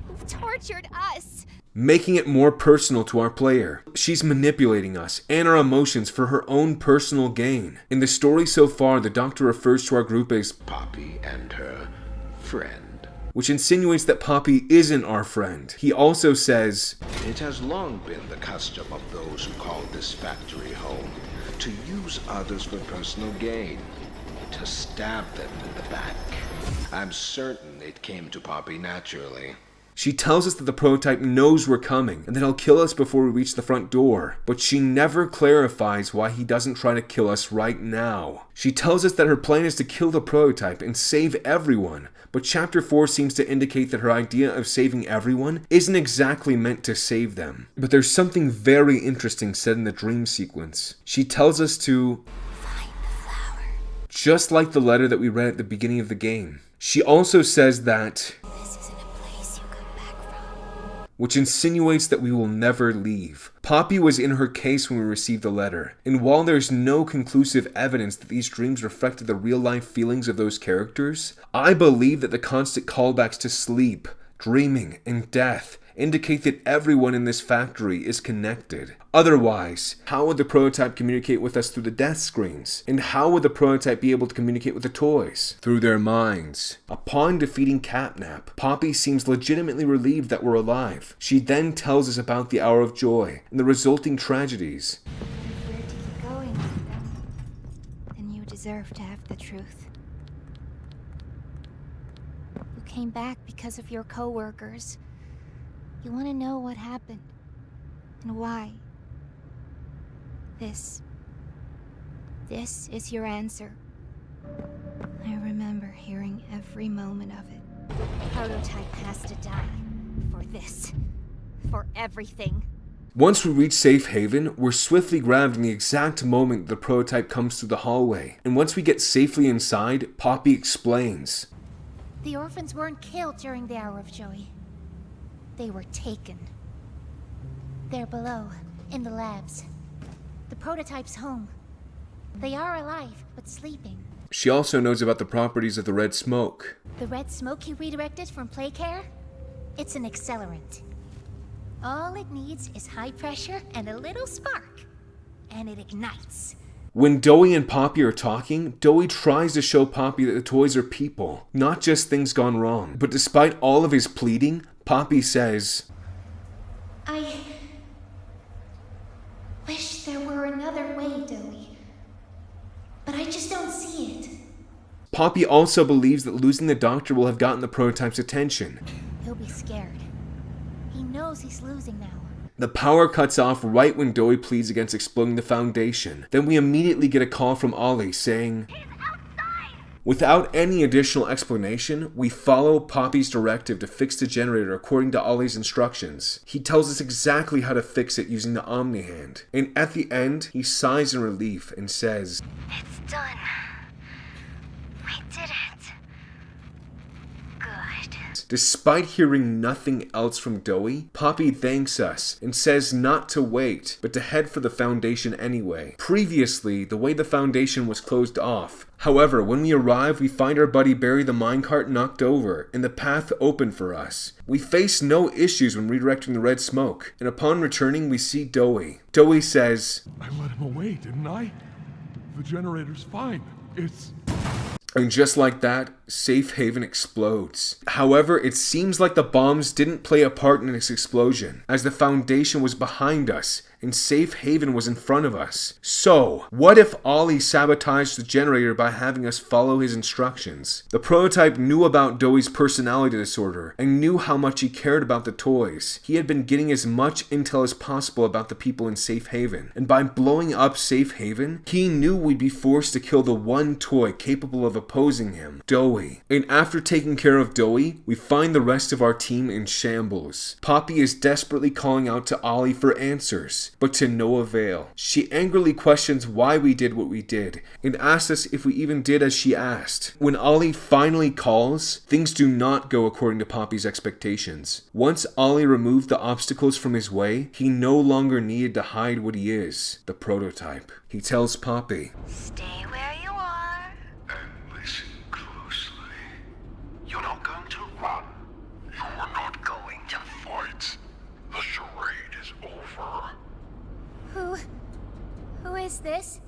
who've tortured us.
making it more personal to our player. She's manipulating us and our emotions for her own personal gain. In the story so far, the Doctor refers to our group as
Poppy and her friend.
which insinuates that Poppy isn't our friend. He also says,
It has long been the custom of those who call this factory home to use others for personal gain, to stab them in the back. I'm certain it came to Poppy naturally.
She tells us that the prototype knows we're coming and that he'll kill us before we reach the front door, but she never clarifies why he doesn't try to kill us right now. She tells us that her plan is to kill the prototype and save everyone, but Chapter 4 seems to indicate that her idea of saving everyone isn't exactly meant to save them. But there's something very interesting said in the dream sequence. She tells us to
Find the flower.
just like the letter that we read at the beginning of the game. She also says that
This isn't a place you come back from.
which insinuates that we will never leave. Poppy was in her case when we received the letter, and while there's no conclusive evidence that these dreams reflected the real-life feelings of those characters, I believe that the constant callbacks to sleep, dreaming, and death indicate that everyone in this factory is connected. Otherwise, how would the prototype communicate with us through the death screens? And how would the prototype be able to communicate with the toys? Through their minds. Upon defeating Catnap, Poppy seems legitimately relieved that we're alive. She then tells us about the Hour of Joy and the resulting tragedies.
If we're to keep going with them, then you deserve to have the truth. You came back because of your co-workers. You want to know what happened and why. This is your answer. I remember hearing every moment of it. The prototype has to die. For this. For everything.
Once we reach Safe Haven, we're swiftly grabbed in the exact moment the prototype comes through the hallway. And once we get safely inside, Poppy explains.
The orphans weren't killed during the Hour of Joy. They were taken. They're below, in the labs. The prototype's home. They are alive, but sleeping.
She also knows about the properties of the red smoke.
The red smoke you redirected from Playcare? It's an accelerant. All it needs is high pressure and a little spark. And it ignites.
When Doey and Poppy are talking, Doey tries to show Poppy that the toys are people, not just things gone wrong. But despite all of his pleading, Poppy says,
I wish there were another way, Doey. But I just don't see it.
Poppy also believes that losing the doctor will have gotten the prototype's attention.
He'll be scared. He knows he's losing now.
The power cuts off right when Doey pleads against exploding the Foundation. Then we immediately get a call from Ollie saying,
He's outside!
Without any additional explanation, we follow Poppy's directive to fix the generator according to Ollie's instructions. He tells us exactly how to fix it using the Omni Hand. And at the end, he sighs in relief and says,
It's done. We did it. Good.
Despite hearing nothing else from Doey, Poppy thanks us and says not to wait, but to head for the Foundation anyway. Previously, the way the Foundation was closed off. However, when we arrive, we find our buddy Barry the minecart knocked over, and the path open for us. We face no issues when redirecting the red smoke, and upon returning, we see Doey. Doey says,
I let him away, didn't I? The generator's fine. It's...
And just like that, Safe Haven explodes. However, it seems like the bombs didn't play a part in this explosion, as the Foundation was behind us and Safe Haven was in front of us. So, what if Ollie sabotaged the generator by having us follow his instructions? The prototype knew about Doey's personality disorder and knew how much he cared about the toys. He had been getting as much intel as possible about the people in Safe Haven, and by blowing up Safe Haven, he knew we'd be forced to kill the one toy capable of opposing him, Doey. And after taking care of Doey, we find the rest of our team in shambles. Poppy is desperately calling out to Ollie for answers, but to no avail. She angrily questions why we did what we did, and asks us if we even did as she asked. When Ollie finally calls, things do not go according to Poppy's expectations. Once Ollie removed the obstacles from his way, he no longer needed to hide what he is, the prototype. He tells Poppy,
Stay where you are.
And listen closely. You're not going to run. You're not going to fight. The charade is over.
Who is this?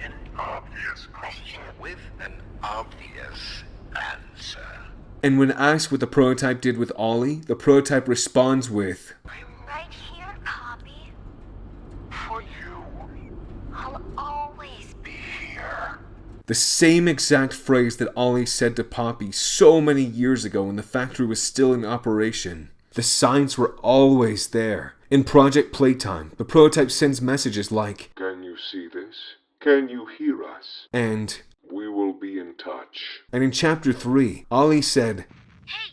An obvious question with an obvious answer.
and when asked what the prototype did with Ollie, the prototype responds with,
I'm right here, Poppy.
For you.
The same exact phrase that Ollie said to Poppy so many years ago when the factory was still in operation. The signs were always there. In Project Playtime, the prototype sends messages like,
Can you see this? Can you hear us?
and
We will be in touch.
And in Chapter 3, Ollie said,
Hey,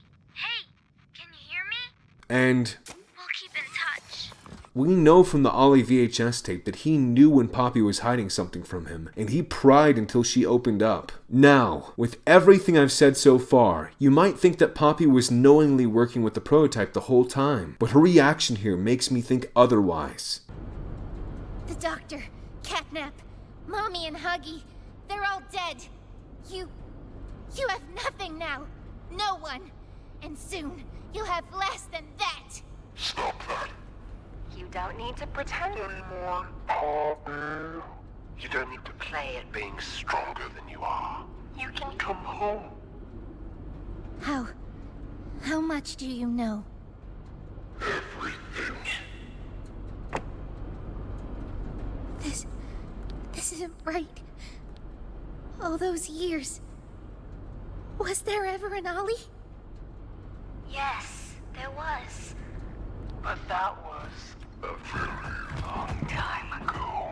can you hear me?
and
We'll keep in touch.
we know from the Ollie VHS tape that he knew when Poppy was hiding something from him, and he pried until she opened up. Now, with everything I've said so far, you might think that Poppy was knowingly working with the prototype the whole time, but her reaction here makes me think otherwise.
The doctor, Catnap, Mommy and Huggy, they're all dead. You have nothing now. No one. And soon, you'll have less than that.
Stop that
You don't need to pretend.
anymore, Poppy. You don't need to play at being stronger than you are. You can come home.
How much do you know?
Everything.
This isn't right. All those years. Was there ever an Ollie?
Yes, there was.
But that was a very long time ago.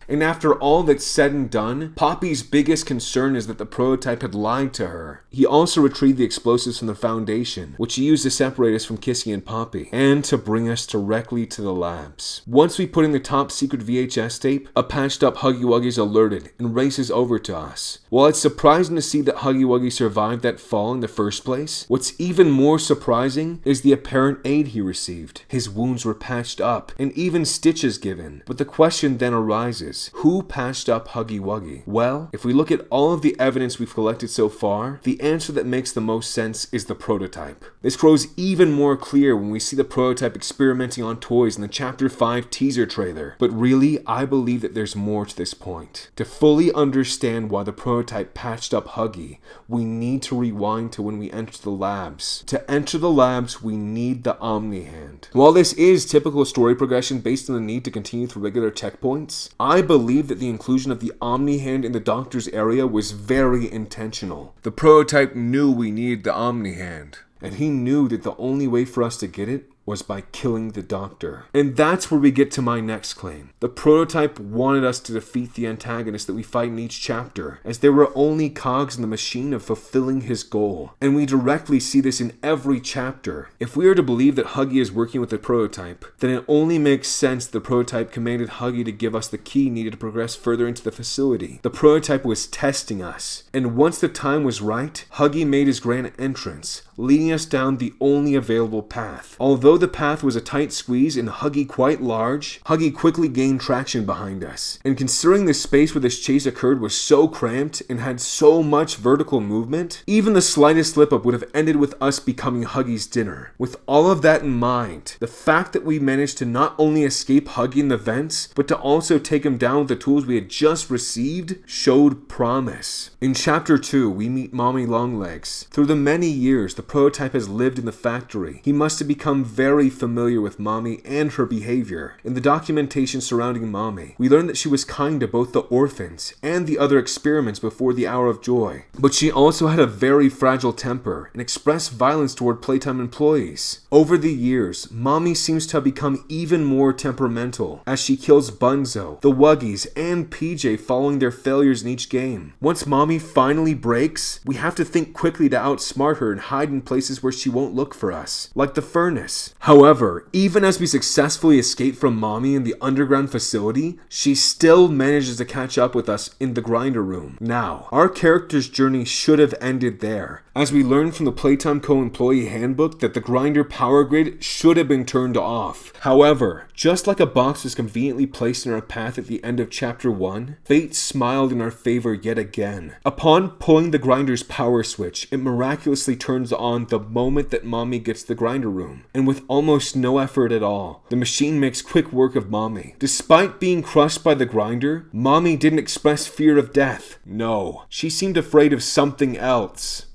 And after all that's said and done, Poppy's biggest concern is that the prototype had lied to her. He also retrieved the explosives from the Foundation, which he used to separate us from Kissy and Poppy, and to bring us directly to the labs. Once we put in the top secret VHS tape, a patched up Huggy Wuggy is alerted and races over to us. While it's surprising to see that Huggy Wuggy survived that fall in the first place, what's even more surprising is the apparent aid he received. His wounds were patched up, and even stitches given. But the question then arises, who patched up Huggy Wuggy? Well, if we look at all of the evidence we've collected so far, the answer that makes the most sense is the prototype. This grows even more clear when we see the prototype experimenting on toys in the Chapter 5 teaser trailer. But really, I believe that there's more to this point. To fully understand why the prototype patched up Huggy, we need to rewind to when we entered the labs. To enter the labs, we need the Omni Hand. While this is typical story progression based on the need to continue through regular checkpoints, I believe that the inclusion of the Omni Hand in the Doctor's area was very intentional. The prototype knew we needed the Omni Hand, and he knew that the only way for us to get it was by killing the Doctor. And that's where we get to my next claim. The prototype wanted us to defeat the antagonists that we fight in each chapter, as they were only cogs in the machine of fulfilling his goal. And we directly see this in every chapter. If we are to believe that Huggy is working with the prototype, then it only makes sense the prototype commanded Huggy to give us the key needed to progress further into the facility. The prototype was testing us, and once the time was right, Huggy made his grand entrance, leading us down the only available path. Although the path was a tight squeeze and Huggy quite large, Huggy quickly gained traction behind us. And considering the space where this chase occurred was so cramped and had so much vertical movement, even the slightest slip up would have ended with us becoming Huggy's dinner. With all of that in mind, the fact that we managed to not only escape Huggy in the vents, but to also take him down with the tools we had just received showed promise. In Chapter 2, we meet Mommy Longlegs. Through the many years the prototype has lived in the factory, he must have become very familiar with Mommy and her behavior. In the documentation surrounding Mommy, we learned that she was kind to both the orphans and the other experiments before the Hour of Joy. But she also had a very fragile temper and expressed violence toward Playtime employees. Over the years, Mommy seems to have become even more temperamental, as she kills Bunzo, the Wuggies, and PJ following their failures in each game. Once Mommy finally breaks, we have to think quickly to outsmart her and hide in places where she won't look for us, like the furnace. However, even as we successfully escape from Mommy in the underground facility, she still manages to catch up with us in the grinder room. Now, our character's journey should have ended there, as we learned from the Playtime Co-employee handbook that the grinder power grid should have been turned off. However, just like a box was conveniently placed in our path at the end of Chapter 1, fate smiled in our favor yet again. Upon pulling the grinder's power switch, it miraculously turns on the moment that Mommy gets the grinder room, and with almost no effort at all, the machine makes quick work of Mommy. Despite being crushed by the grinder, Mommy didn't express fear of death. No, she seemed afraid of something else.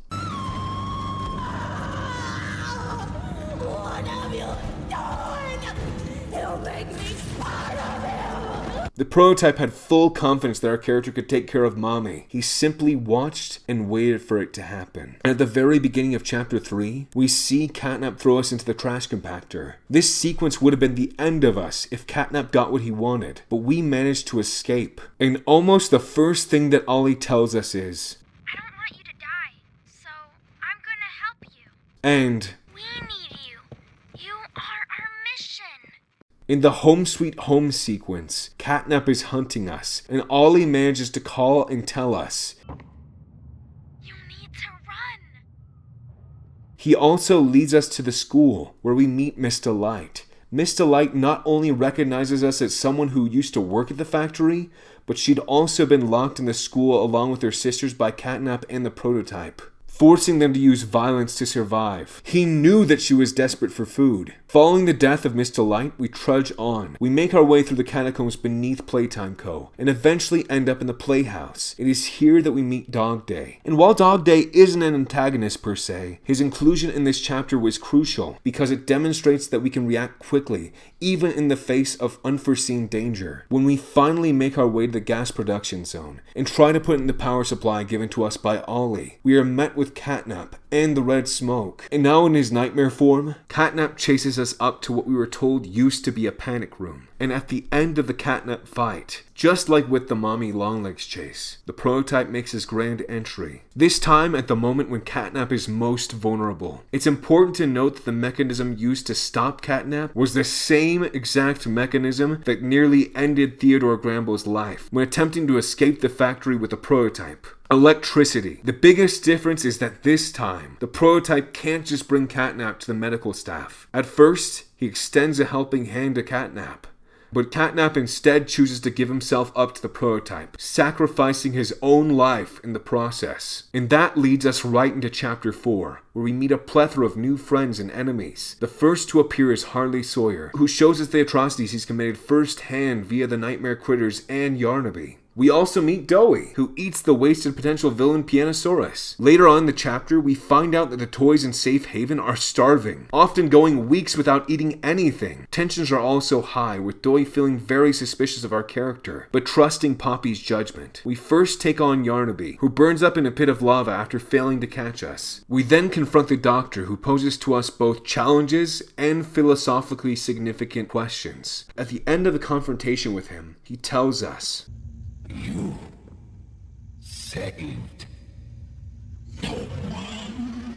The prototype had full confidence that our character could take care of Mommy. He simply watched and waited for it to happen. And at the very beginning of chapter 3, we see Catnap throw us into the trash compactor. This sequence would have been the end of us if Catnap got what he wanted, but we managed to escape. And almost the first thing that Ollie tells us is,
I don't want you to die, so I'm gonna help you.
and
We need you. You are our mission.
in the Home Sweet Home sequence, Catnap is hunting us, and Ollie manages to call and tell us,
You need to run.
he also leads us to the school, where we meet Miss Delight. Miss Delight not only recognizes us as someone who used to work at the factory, but she'd also been locked in the school along with her sisters by Catnap and the prototype, forcing them to use violence to survive. He knew that she was desperate for food. Following the death of Miss Delight, we trudge on. We make our way through the catacombs beneath Playtime Co. and eventually end up in the Playhouse. It is here that we meet Dog Day. And while Dog Day isn't an antagonist per se, his inclusion in this chapter was crucial because it demonstrates that we can react quickly, even in the face of unforeseen danger. When we finally make our way to the gas production zone and try to put in the power supply given to us by Ollie, we are met with Catnap and the red smoke. And now in his nightmare form, Catnap chases us up to what we were told used to be a panic room. And at the end of the Catnap fight, just like with the Mommy Longlegs chase, the prototype makes his grand entry. This time at the moment when Catnap is most vulnerable. It's important to note that the mechanism used to stop Catnap was the same exact mechanism that nearly ended Theodore Gramble's life when attempting to escape the factory with the prototype. Electricity. The biggest difference is that this time, the prototype can't just bring Catnap to the medical staff. At first, he extends a helping hand to Catnap, but Catnap instead chooses to give himself up to the prototype, sacrificing his own life in the process. And that leads us right into chapter 4, where we meet a plethora of new friends and enemies. The first to appear is Harley Sawyer, who shows us the atrocities he's committed firsthand via the Nightmare Critters and Yarnaby. We also meet Doey, who eats the wasted potential villain Pianosaurus. Later on in the chapter, we find out that the toys in Safe Haven are starving, often going weeks without eating anything. Tensions are also high, with Doey feeling very suspicious of our character, but trusting Poppy's judgment. We first take on Yarnaby, who burns up in a pit of lava after failing to catch us. We then confront the Doctor, who poses to us both challenges and philosophically significant questions. At the end of the confrontation with him, he tells us,
You saved no one.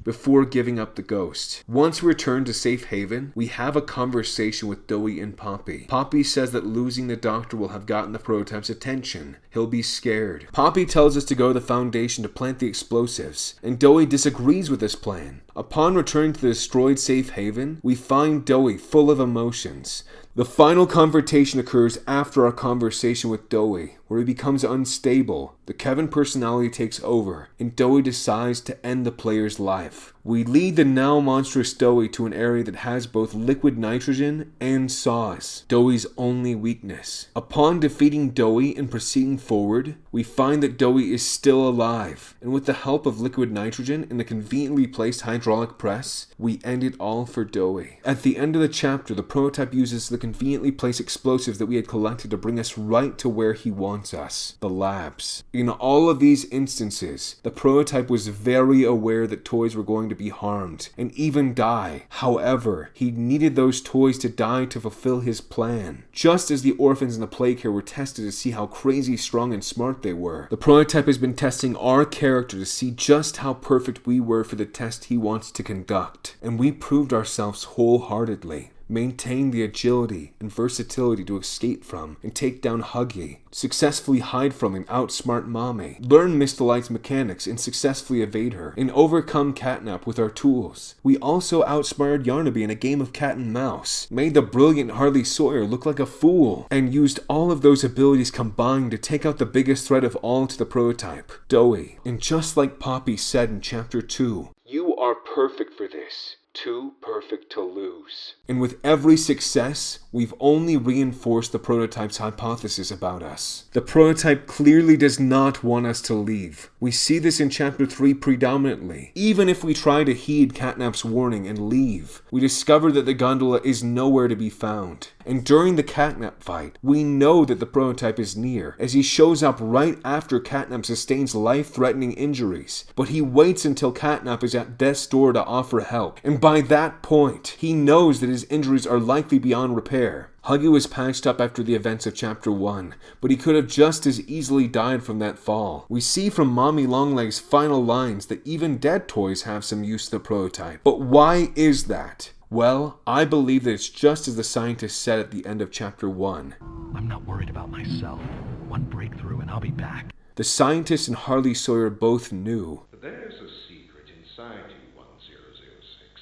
before giving up the ghost. Once we return to Safe Haven, we have a conversation with Doey and Poppy. Poppy says that losing the Doctor will have gotten the prototype's attention. He'll be scared. Poppy tells us to go to the Foundation to plant the explosives, and Doey disagrees with this plan. Upon returning to the destroyed Safe Haven, we find Doey full of emotions. The final confrontation occurs after our conversation with Doey, where he becomes unstable. The Kevin personality takes over, and Doey decides to end the player's life. We lead the now monstrous Doey to an area that has both liquid nitrogen and sauce, Doey's only weakness. Upon defeating Doey and proceeding forward, we find that Doey is still alive, and with the help of liquid nitrogen and the conveniently placed hydraulic press, we end it all for Doey. At the end of the chapter, the prototype uses the conveniently placed explosives that we had collected to bring us right to where he wants us, the labs. In all of these instances, the prototype was very aware that toys were going to be harmed and even die. However, he needed those toys to die to fulfill his plan. Just as the orphans in the plague care were tested to see how crazy strong and smart they were, the prototype has been testing our character to see just how perfect we were for the test he wants to conduct. And we proved ourselves wholeheartedly. Maintain the agility and versatility to escape from and take down Huggy, successfully hide from and outsmart Mommy, learn Miss Delight's mechanics and successfully evade her, and overcome Catnap with our tools. We also outsmarted Yarnaby in a game of cat and mouse, made the brilliant Harley Sawyer look like a fool, and used all of those abilities combined to take out the biggest threat of all to the prototype, Doey. And just like Poppy said in chapter 2, you are perfect for this. Too perfect to lose. And with every success, we've only reinforced the prototype's hypothesis about us. The prototype clearly does not want us to leave. We see this in Chapter 3 predominantly. Even if we try to heed Catnap's warning and leave, we discover that the gondola is nowhere to be found. And during the Catnap fight, we know that the prototype is near, as he shows up right after Catnap sustains life-threatening injuries. But he waits until Catnap is at death's door to offer help, and by that point, he knows that his injuries are likely beyond repair. Huggy was patched up after the events of Chapter 1, but he could have just as easily died from that fall. We see from Mommy Longleg's final lines that even dead toys have some use to the prototype. But why is that? Well, I believe that it's just as the scientist said at the end of Chapter 1.
I'm not worried about myself. One breakthrough and I'll be back.
The scientist and Harley Sawyer both knew.
There's a secret inside you, 1006.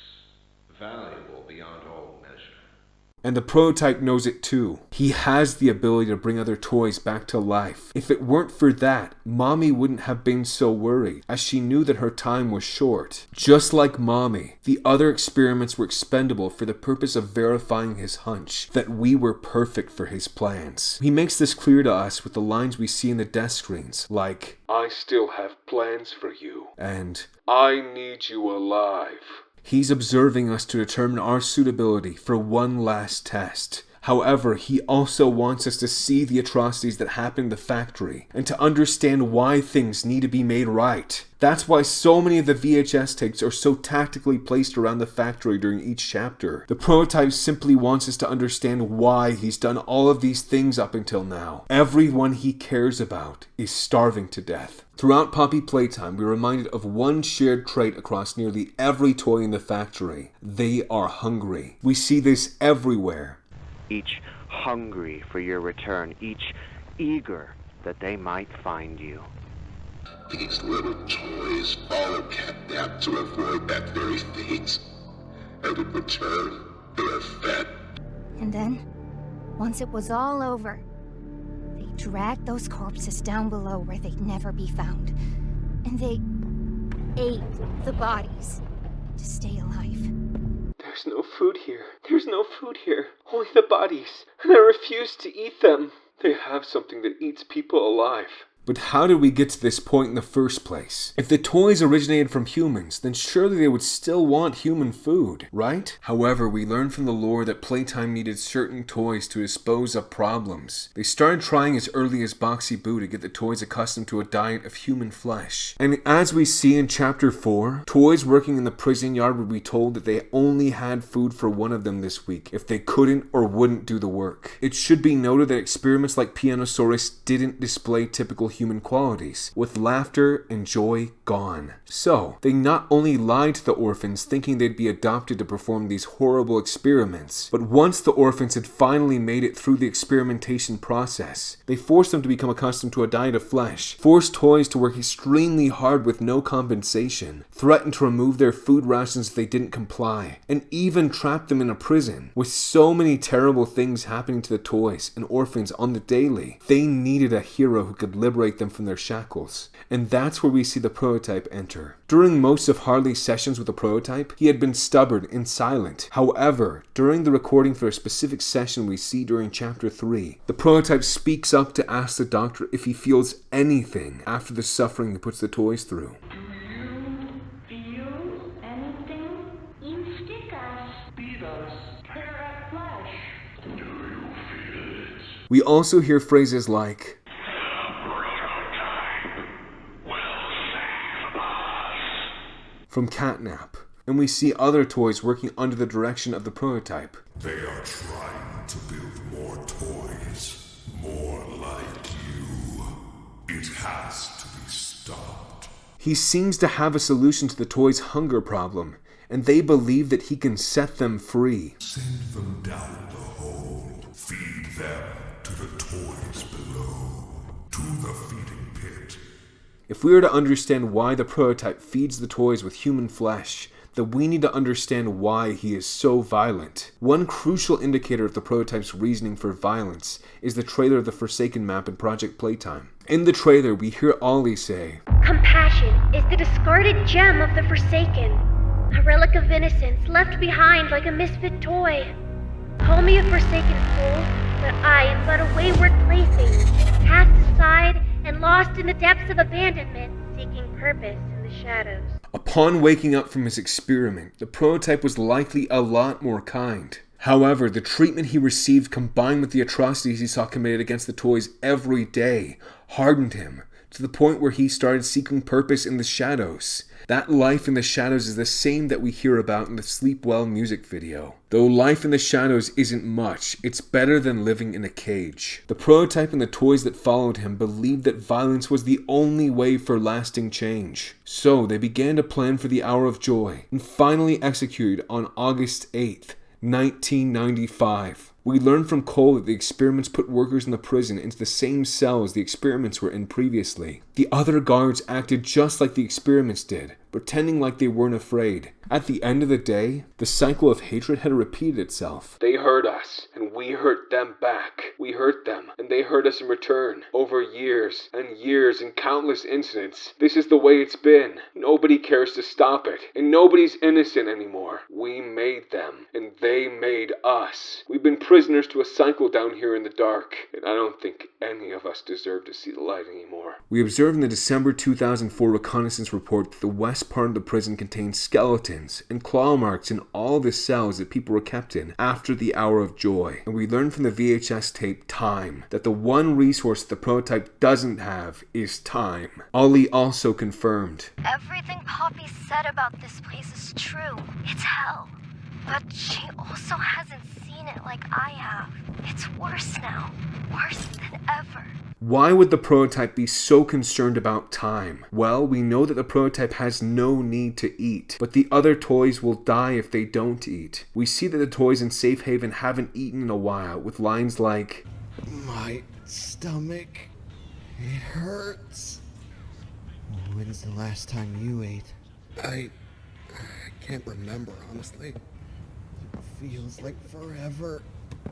Valuable beyond all measure.
And the prototype knows it too. He has the ability to bring other toys back to life. If it weren't for that, Mommy wouldn't have been so worried, as she knew that her time was short. Just like Mommy, the other experiments were expendable for the purpose of verifying his hunch that we were perfect for his plans. He makes this clear to us with the lines we see in the desk screens, like, "I still have plans for you," and "I need you alive." He's observing us to determine our suitability for one last test. However, he also wants us to see the atrocities that happen in the factory and to understand why things need to be made right. That's why so many of the VHS tapes are so tactically placed around the factory during each chapter. The prototype simply wants us to understand why he's done all of these things up until now. Everyone he cares about is starving to death. Throughout Poppy Playtime, we're reminded of one shared trait across nearly every toy in the factory. They are hungry. We see this everywhere.
Each hungry for your return, each eager that they might find you.
These little toys follow Catnap to avoid that very fate. And in return, they're fed.
And then, once it was all over, they dragged those corpses down below where they'd never be found. And they ate the bodies to stay alive.
There's no food here. There's no food here. Only the bodies. And I refuse to eat them. They have something that eats people alive. But how did we get to this point in the first place? If the toys originated from humans, then surely they would still want human food, right? However, we learn from the lore that Playtime needed certain toys to dispose of problems. They started trying as early as Boxy Boo to get the toys accustomed to a diet of human flesh. And as we see in Chapter 4, toys working in the prison yard would be told that they only had food for one of them this week if they couldn't or wouldn't do the work. It should be noted that experiments like Pianosaurus didn't display typical human qualities, with laughter and joy gone. So, they not only lied to the orphans thinking they'd be adopted to perform these horrible experiments, but once the orphans had finally made it through the experimentation process, they forced them to become accustomed to a diet of flesh, forced toys to work extremely hard with no compensation, threatened to remove their food rations if they didn't comply, and even trapped them in a prison. With so many terrible things happening to the toys and orphans on the daily, they needed a hero who could liberate them from their shackles. And that's where we see the prototype enter. During most of Harley's sessions with the prototype, he had been stubborn and silent. However, during the recording for a specific session we see during Chapter 3, the prototype speaks up to ask the doctor if he feels anything after the suffering he puts the toys through.
Do you feel anything? You stick us.
Beat us. Tear at flesh.
Do you feel it?
We also hear phrases like, from Catnap, and we see other toys working under the direction of the prototype.
They are trying to build more toys, more like you. It has to be stopped.
He seems to have a solution to the toys' hunger problem, and they believe that he can set them free.
Send them down the hole. Feed them to the toys below. To the feeding pit.
If we are to understand why the prototype feeds the toys with human flesh, then we need to understand why he is so violent. One crucial indicator of the prototype's reasoning for violence is the trailer of the Forsaken map in Project Playtime. In the trailer, we hear Ollie say,
"Compassion is the discarded gem of the Forsaken, a relic of innocence left behind like a misfit toy. Call me a forsaken soul, but I am but a wayward plaything, cast aside and lost in the depths of abandonment seeking purpose in the shadows.
Upon waking up from his experiment, the prototype was likely a lot more kind. However, the treatment he received combined with the atrocities he saw committed against the toys every day hardened him to the point where he started seeking purpose in the shadows. That life in the shadows is the same that we hear about in the Sleep Well music video. Though life in the shadows isn't much, it's better than living in a cage. The prototype and the toys that followed him believed that violence was the only way for lasting change. So they began to plan for the Hour of Joy and finally executed on August 8th, 1995. We learn from Cole that the experiments put workers in the prison into the same cells the experiments were in previously. The other guards acted just like the experiments did, pretending like they weren't afraid. At the end of the day, the cycle of hatred had repeated itself. They hurt us, and we hurt them back. We hurt them, and they hurt us in return. Over years and countless incidents, this is the way it's been. Nobody cares to stop it, and nobody's innocent anymore. We made them, and they made us. We've been prisoners to a cycle down here in the dark, and I don't think any of us deserve to see the light anymore. We observed in the December 2004 reconnaissance report that the west part of the prison contained skeletons and claw marks in all the cells that people were kept in after the Hour of Joy. And we learned from the VHS tape Time that the one resource the prototype doesn't have is time. Ollie also confirmed.
Everything Poppy said about this place is true. It's hell. But she also hasn't seen it like I have. It's worse now. Worse than ever.
Why would the prototype be so concerned about time? Well, we know that the prototype has no need to eat, but the other toys will die if they don't eat. We see that the toys in Safe Haven haven't eaten in a while, with lines like,
"My stomach, it hurts. When's the last time you ate?" I can't remember, honestly. It feels like forever.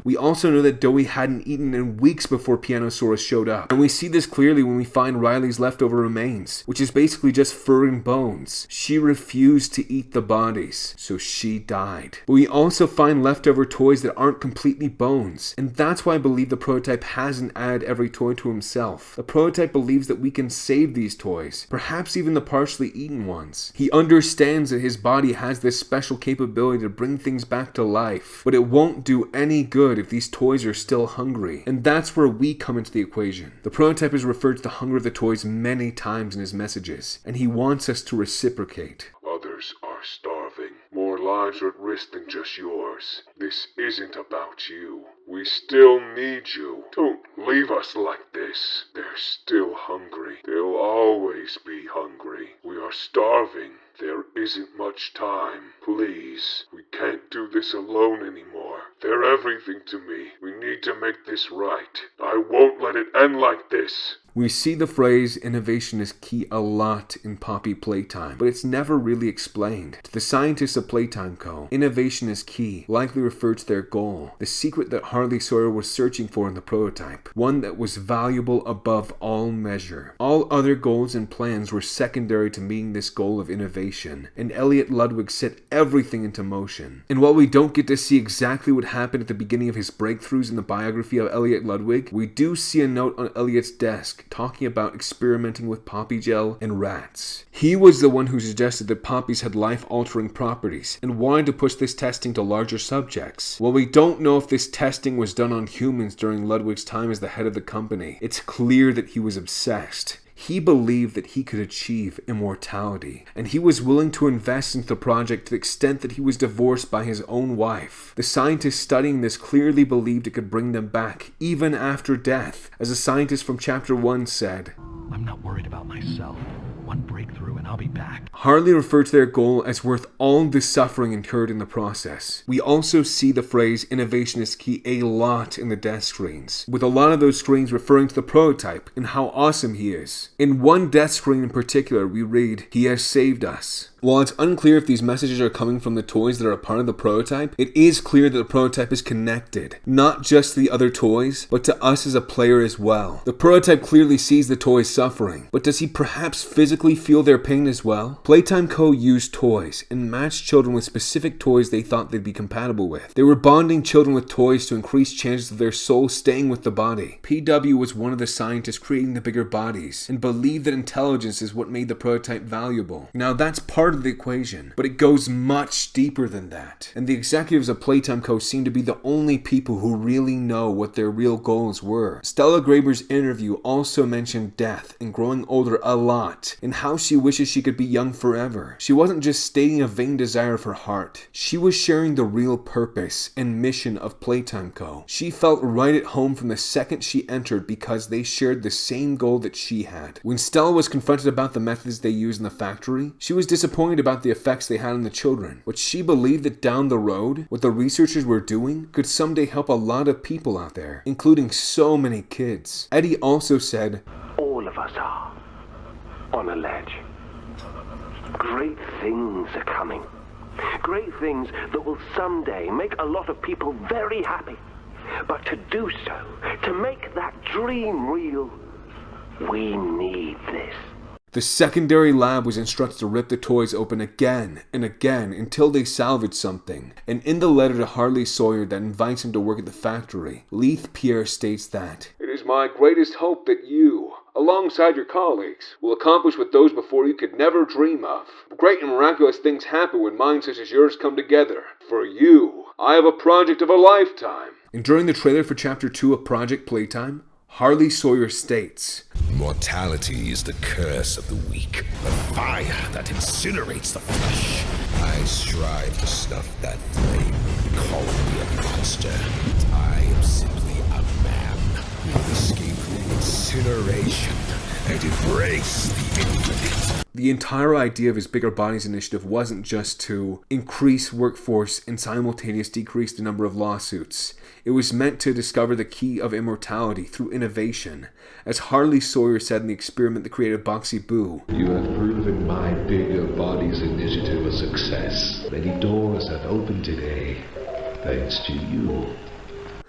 We also know that Dowie hadn't eaten in weeks before Pianosaurus showed up. And we see this clearly when we find Riley's leftover remains, which is basically just fur and bones. She refused to eat the bodies, so she died. But we also find leftover toys that aren't completely bones, and that's why I believe the prototype hasn't added every toy to himself. The prototype believes that we can save these toys, perhaps even the partially eaten ones. He understands that his body has this special capability to bring things back to life, but it won't do any good if these toys are still hungry. And that's where we come into the equation. The prototype has referred to the hunger of the toys many times in his messages, and he wants us to reciprocate.
Others are starving. More lives are at risk than just yours. This isn't about you. We still need you. Don't leave us like this. They're still hungry. They'll always be hungry. We are starving. There isn't much time. Please, we can't do this alone anymore. They're everything to me. We need to make this right. I won't let it end like this.
We see the phrase innovation is key a lot in Poppy Playtime, but it's never really explained. To the scientists of Playtime Co., innovation is key likely referred to their goal, the secret that Harley Sawyer was searching for in the prototype, one that was valuable above all measure. All other goals and plans were secondary to meeting this goal of innovation, and Elliot Ludwig set everything into motion. And while we don't get to see exactly what happened at the beginning of his breakthroughs in the biography of Elliot Ludwig, we do see a note on Elliot's desk talking about experimenting with poppy gel and rats. He was the one who suggested that poppies had life-altering properties and wanted to push this testing to larger subjects. While we don't know if this testing was done on humans during Ludwig's time as the head of the company, it's clear that he was obsessed. He believed that he could achieve immortality, and he was willing to invest into the project to the extent that he was divorced by his own wife. The scientists studying this clearly believed it could bring them back, even after death. As a scientist from Chapter 1 said,
"I'm not worried about myself. One breakthrough and I'll be back."
Harley referred to their goal as worth all the suffering incurred in the process. We also see the phrase innovation is key a lot in the death screens, with a lot of those screens referring to the prototype and how awesome he is. In one death screen in particular, we read, "He has saved us." While it's unclear if these messages are coming from the toys that are a part of the prototype, it is clear that the prototype is connected, not just to the other toys, but to us as a player as well. The prototype clearly sees the toys suffering, but does he perhaps physically feel their pain as well? Playtime Co. used toys and matched children with specific toys they thought they'd be compatible with. They were bonding children with toys to increase chances of their soul staying with the body. PW was one of the scientists creating the bigger bodies, and believed that intelligence is what made the prototype valuable. Now that's part of the equation, but it goes much deeper than that. And the executives of Playtime Co. seem to be the only people who really know what their real goals were. Stella Graber's interview also mentioned death and growing older a lot, and how she wishes she could be young forever. She wasn't just stating a vain desire of her heart. She was sharing the real purpose and mission of Playtime Co. She felt right at home from the second she entered because they shared the same goal that she had. When Stella was confronted about the methods they used in the factory, she was disappointed about the effects they had on the children, but she believed that down the road, what the researchers were doing could someday help a lot of people out there, including so many kids. Eddie also said,
"All of us are on a ledge. Great things are coming. Great things that will someday make a lot of people very happy. But to do so, to make that dream real, we need this."
The secondary lab was instructed to rip the toys open again and again until they salvaged something. And in the letter to Harley Sawyer that invites him to work at the factory, Leith Pierre states that,
"It is my greatest hope that you, alongside your colleagues, will accomplish what those before you could never dream of. Great and miraculous things happen when minds such as yours come together. For you, I have a project of a lifetime."
And during the trailer for Chapter 2 of Project Playtime, Harley Sawyer states,
"Mortality is the curse of the weak, the fire that incinerates the flesh. I strive to snuff that flame. Call me a monster, but I am simply a man who will escape from incineration and embrace the infinite."
The entire idea of his Bigger Bodies initiative wasn't just to increase workforce and simultaneously decrease the number of lawsuits. It was meant to discover the key of immortality through innovation. As Harley Sawyer said in the experiment that created Boxy Boo,
"You have proven my Bigger Bodies initiative a success. Many doors have opened today, thanks to you."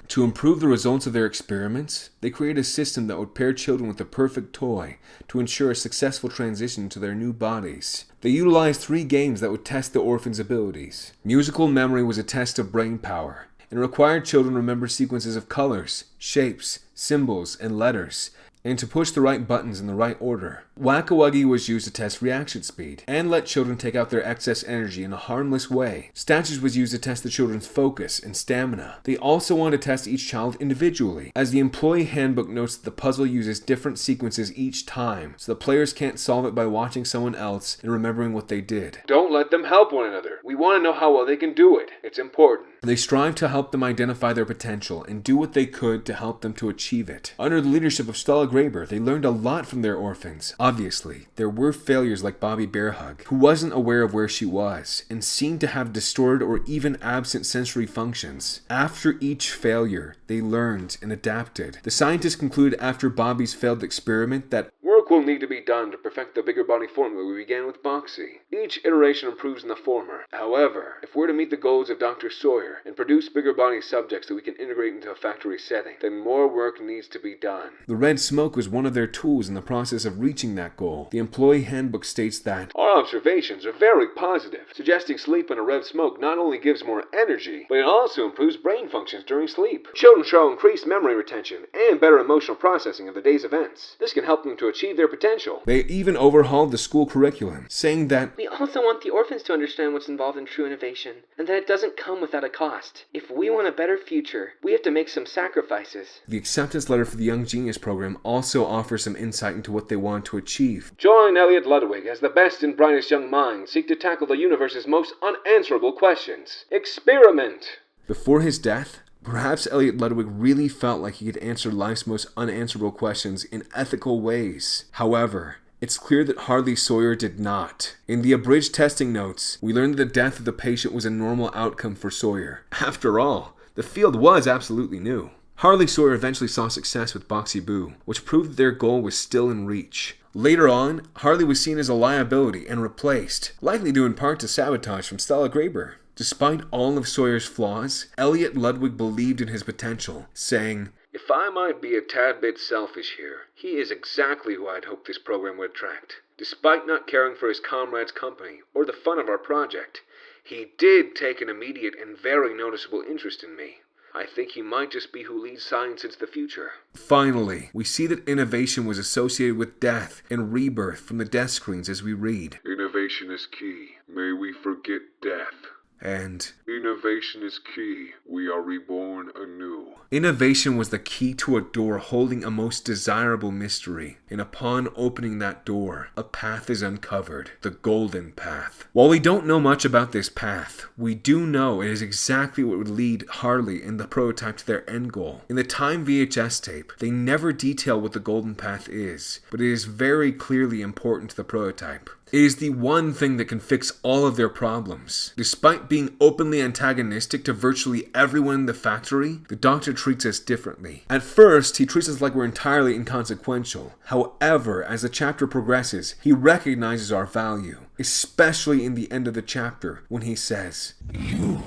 To improve the results of their experiments, they created a system that would pair children with the perfect toy to ensure a successful transition to their new bodies. They utilized 3 games that would test the orphans' abilities. Musical memory was a test of brain power, and required children remember sequences of colors, shapes, symbols, and letters, and to push the right buttons in the right order. Whack-a-Wuggy was used to test reaction speed, and let children take out their excess energy in a harmless way. Statues was used to test the children's focus and stamina. They also wanted to test each child individually, as the employee handbook notes that the puzzle uses different sequences each time, so the players can't solve it by watching someone else and remembering what they did.
Don't let them help one another. We want to know how well they can do it. It's important.
They strive to help them identify their potential and do what they could to help them to achieve it. Under the leadership of Stella Graber, they learned a lot from their orphans. Obviously, there were failures like Bobby Bearhug, who wasn't aware of where she was and seemed to have distorted or even absent sensory functions. After each failure, they learned and adapted. The scientists concluded after Bobby's failed experiment that
work will need to be done to perfect the bigger body formula we began with Boxy. Each iteration improves in the former. However, if we're to meet the goals of Dr. Sawyer and produce bigger body subjects that we can integrate into a factory setting, then more work needs to be done.
The red smoke was one of their tools in the process of reaching that goal. The employee handbook states that
our observations are very positive, suggesting sleep in a red smoke not only gives more energy, but it also improves brain functions during sleep. Children show increased memory retention and better emotional processing of the day's events. This can help them to achieve their potential.
They even overhauled the school curriculum, saying that
we also want the orphans to understand what's involved in true innovation, and that it doesn't come without a cost. If we want a better future, we have to make some sacrifices.
The acceptance letter for the Young Genius program also offers some insight into what they want to achieve.
Join Elliot Ludwig as the best and brightest young minds seek to tackle the universe's most unanswerable questions. Experiment!
Before his death, perhaps Elliot Ludwig really felt like he could answer life's most unanswerable questions in ethical ways. However, it's clear that Harley Sawyer did not. In the abridged testing notes, we learned that the death of the patient was a normal outcome for Sawyer. After all, the field was absolutely new. Harley Sawyer eventually saw success with Boxy Boo, which proved that their goal was still in reach. Later on, Harley was seen as a liability and replaced, likely due in part to sabotage from Stella Graber. Despite all of Sawyer's flaws, Elliot Ludwig believed in his potential, saying, "If I might be a tad bit selfish here, he is exactly who I'd hoped this program would attract. Despite not caring for his comrades' company or the fun of our project, he did take an immediate and very noticeable interest in me. I think he might just be who leads science into the future." Finally, we see that innovation was associated with death and rebirth from the death screens as we read.
Innovation is key. May we forget death.
And
innovation is key. We are reborn anew.
Innovation was the key to a door holding a most desirable mystery, and upon opening that door, a path is uncovered, the golden path. While we don't know much about this path, we do know it is exactly what would lead Harley and the prototype to their end goal. In the Time VHS tape, they never detail what the golden path is, but it is very clearly important to the prototype. It is the one thing that can fix all of their problems. Despite being openly antagonistic to virtually everyone in the factory, the Doctor treats us differently. At first, he treats us like we're entirely inconsequential. However, as the chapter progresses, he recognizes our value, especially in the end of the chapter when he says,
"You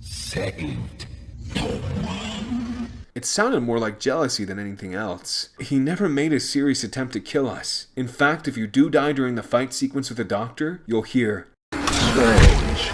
saved no one."
It sounded more like jealousy than anything else. He never made a serious attempt to kill us. In fact, if you do die during the fight sequence with the Doctor, you'll hear,
"Strange.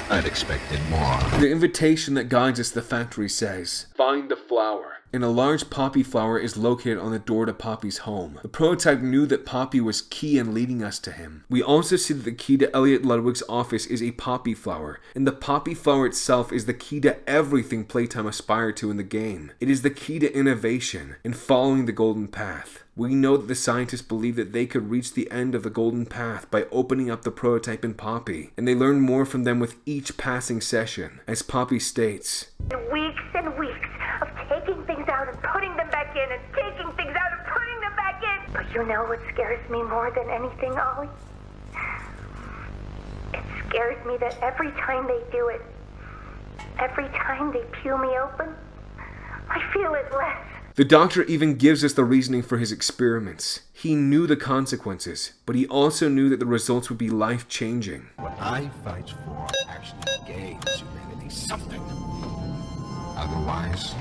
I'd expected more."
The invitation that guides us to the factory says, "Find the flower." And a large poppy flower is located on the door to Poppy's home. The prototype knew that Poppy was key in leading us to him. We also see that the key to Elliot Ludwig's office is a poppy flower, and the poppy flower itself is the key to everything Playtime aspired to in the game. It is the key to innovation and following the golden path. We know that the scientists believe that they could reach the end of the golden path by opening up the prototype in Poppy, and they learn more from them with each passing session. As Poppy states,
Weeks and weeks of taking things out and putting them back in and taking things out and putting them back in. But you know what scares me more than anything, Ollie? It scares me that every time they do it, every time they peel me open, I feel it less.
The Doctor even gives us the reasoning for his experiments. He knew the consequences, but he also knew that the results would be life-changing.
What I fight for actually gains humanity something. Otherwise,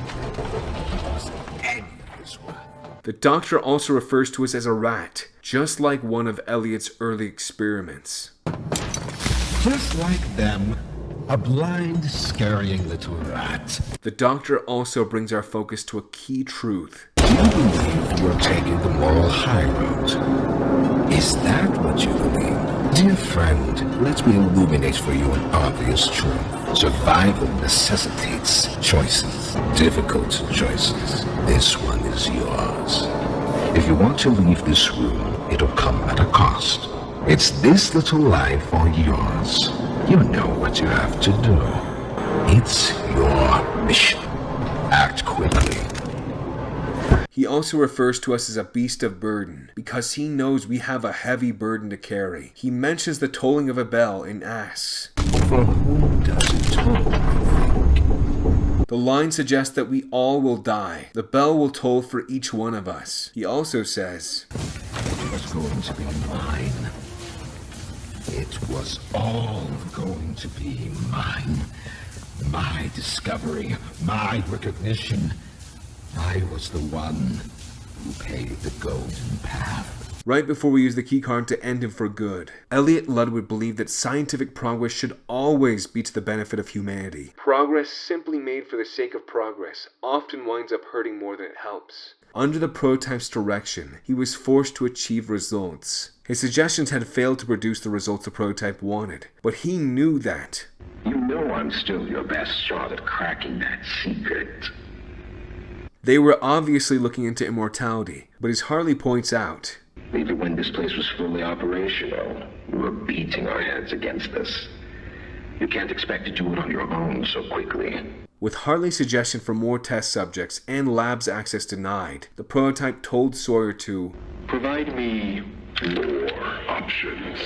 he wasn't any of his worth.
The Doctor also refers to us as a rat, just like one of Elliot's early experiments.
Just like them, a blind, scurrying little rat.
The Doctor also brings our focus to a key truth.
You believe you're taking the moral high road. Is that what you believe? Dear friend, let me illuminate for you an obvious truth. Survival necessitates choices. Difficult choices. This one is yours. If you want to leave this room, it'll come at a cost. It's this little life or yours. You know what you have to do. It's your mission. Act quickly.
He also refers to us as a beast of burden, because he knows we have a heavy burden to carry. He mentions the tolling of a bell and asks,
"For whom does it toll, you think?"
The line suggests that we all will die. The bell will toll for each one of us. He also says,
"It was going to be mine. It was all going to be mine. My discovery, my recognition. I was the one who paved the golden path."
Right before we use the keycard to end him for good, Elliot Ludwig believed that scientific progress should always be to the benefit of humanity. Progress simply made for the sake of progress often winds up hurting more than it helps. Under the prototype's direction, he was forced to achieve results. His suggestions had failed to produce the results the prototype wanted, but he knew that.
You know I'm still your best shot at cracking that secret.
They were obviously looking into immortality, but as Harley points out,
even when this place was fully operational, we were beating our heads against this. You can't expect to do it on your own so quickly.
With Harley's suggestion for more test subjects and labs access denied, the prototype told Sawyer to
provide me more options.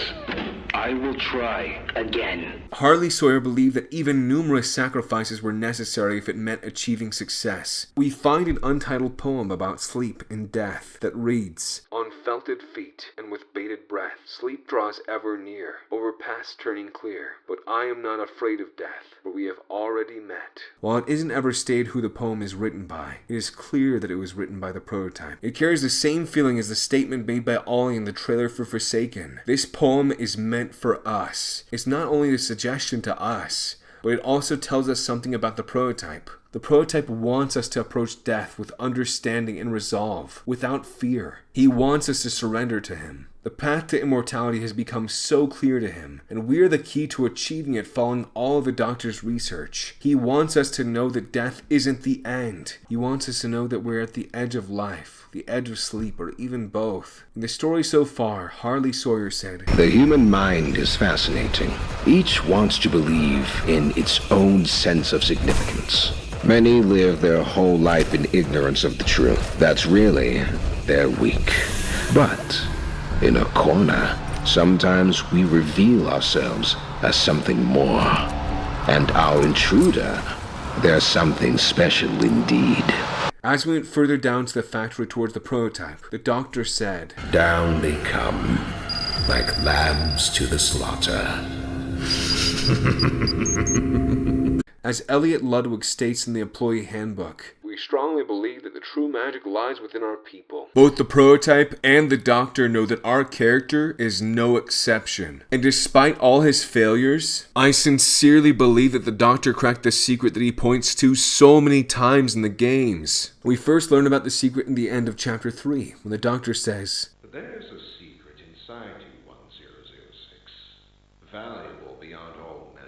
I will try again.
Harley Sawyer believed that even numerous sacrifices were necessary if it meant achieving success. We find an untitled poem about sleep and death that reads, "On felted feet and with bated breath, sleep draws ever near, over paths turning clear. But I am not afraid of death, for we have already met." While it isn't ever stated who the poem is written by, it is clear that it was written by the prototype. It carries the same feeling as the statement made by Ollie in the trailer for Forsaken. This poem is meant for us. It's not only a suggestion to us, but it also tells us something about the prototype. The prototype wants us to approach death with understanding and resolve, without fear. He wants us to surrender to him. The path to immortality has become so clear to him, and we are the key to achieving it following all of the Doctor's research. He wants us to know that death isn't the end. He wants us to know that we're at the edge of life, the edge of sleep, or even both. In the story so far, Harley Sawyer said,
"The human mind is fascinating. Each wants to believe in its own sense of significance. Many live their whole life in ignorance of the truth. That's really their weak. But in a corner, sometimes we reveal ourselves as something more. And our intruder, they're something special indeed."
As we went further down to the factory towards the prototype, the Doctor said,
"Down they come, like lambs to the slaughter."
As Elliot Ludwig states in the employee handbook, "We strongly believe that the true magic lies within our people. Both the prototype and the Doctor know that our character is no exception. And despite all his failures, I sincerely believe that the Doctor cracked the secret that he points to so many times in the games." We first learn about the secret in the end of Chapter 3, when the Doctor says,
But there's a secret inside you, 1006, valuable beyond all measure.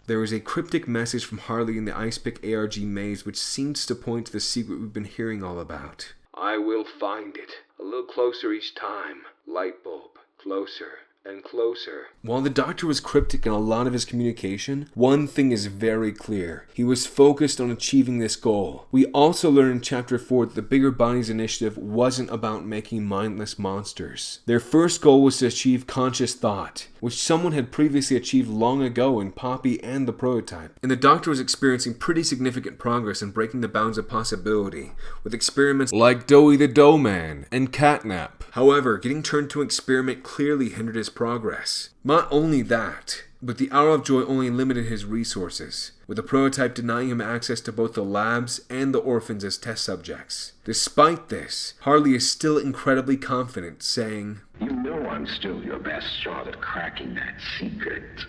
There is a cryptic message from Harley in the Icepick ARG maze which seems to point to the secret we've been hearing all about. "I will find it. A little closer each time. Light bulb. Closer and closer." While the Doctor was cryptic in a lot of his communication, one thing is very clear. He was focused on achieving this goal. We also learn in Chapter 4 that the Bigger Bodies Initiative wasn't about making mindless monsters. Their first goal was to achieve conscious thought, which someone had previously achieved long ago in Poppy and the prototype. And the Doctor was experiencing pretty significant progress in breaking the bounds of possibility, with experiments like Doughy the Dough Man and Catnap. However, getting turned to experiment clearly hindered his progress. Not only that, but the Hour of Joy only limited his resources, with the prototype denying him access to both the labs and the orphans as test subjects. Despite this, Harley is still incredibly confident, saying,
"You know I'm still your best shot at cracking that secret."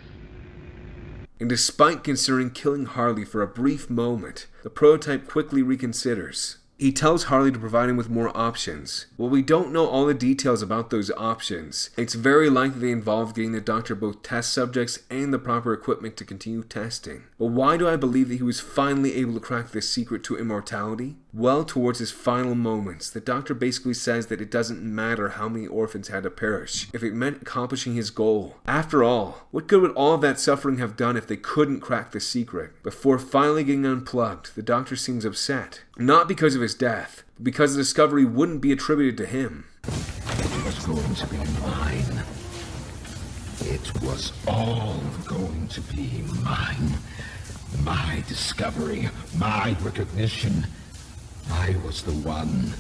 And despite considering killing Harley for a brief moment, the prototype quickly reconsiders. He tells Harley to provide him with more options. Well, we don't know all the details about those options. It's very likely they involve getting the Doctor both test subjects and the proper equipment to continue testing. But why do I believe that he was finally able to crack this secret to immortality? Well, towards his final moments, the Doctor basically says that it doesn't matter how many orphans had to perish, if it meant accomplishing his goal. After all, what good would all of that suffering have done if they couldn't crack the secret? Before finally getting unplugged, the Doctor seems upset. Not because of his death, but because the discovery wouldn't be attributed to him.
It was going to be mine. It was all going to be mine. My discovery, my recognition. I was the one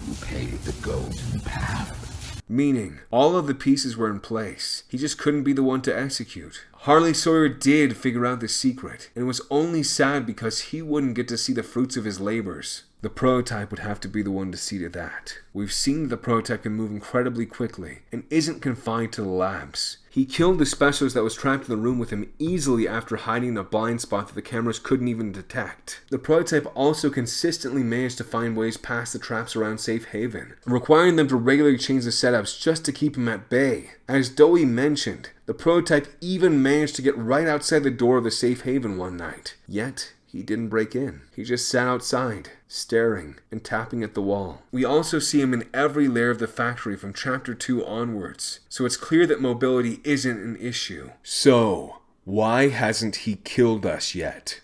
who paved the golden path.
Meaning, all of the pieces were in place. He just couldn't be the one to execute. Harley Sawyer did figure out the secret, and it was only sad because he wouldn't get to see the fruits of his labors. The prototype would have to be the one to see to that. We've seen that the prototype can move incredibly quickly, and isn't confined to the labs. He killed the specialist that was trapped in the room with him easily after hiding in a blind spot that the cameras couldn't even detect. The prototype also consistently managed to find ways past the traps around Safe Haven, requiring them to regularly change the setups just to keep him at bay. As Doughy mentioned, the prototype even managed to get right outside the door of the Safe Haven one night. Yet, he didn't break in. He just sat outside, staring and tapping at the wall. We also see him in every layer of the factory from Chapter 2 onwards, so it's clear that mobility isn't an issue. So, why hasn't he killed us yet?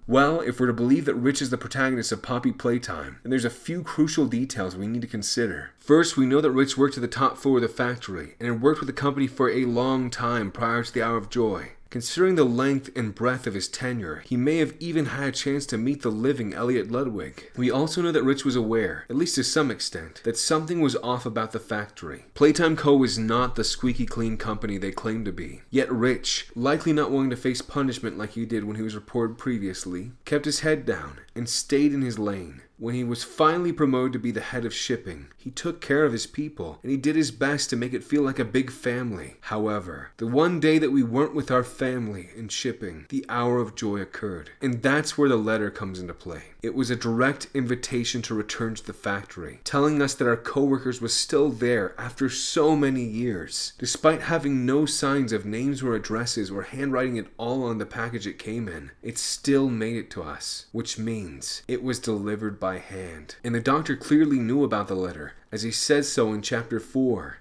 Well, if we're to believe that Rich is the protagonist of Poppy Playtime, then there's a few crucial details we need to consider. First, we know that Rich worked at the top floor of the factory, and had worked with the company for a long time prior to the Hour of Joy. Considering the length and breadth of his tenure, he may have even had a chance to meet the living Elliot Ludwig. We also know that Rich was aware, at least to some extent, that something was off about the factory. Playtime Co. was not the squeaky clean company they claimed to be. Yet Rich, likely not willing to face punishment like he did when he was reported previously, kept his head down and stayed in his lane. When he was finally promoted to be the head of shipping, he took care of his people, and he did his best to make it feel like a big family. However, the one day that we weren't with our family in shipping, the Hour of Joy occurred. And that's where the letter comes into play. It was a direct invitation to return to the factory, telling us that our co-workers was still there after so many years. Despite having no signs of names or addresses or handwriting at all on the package it came in, it still made it to us, which means it was delivered by hand. And the doctor clearly knew about the letter, as he says so in chapter 4.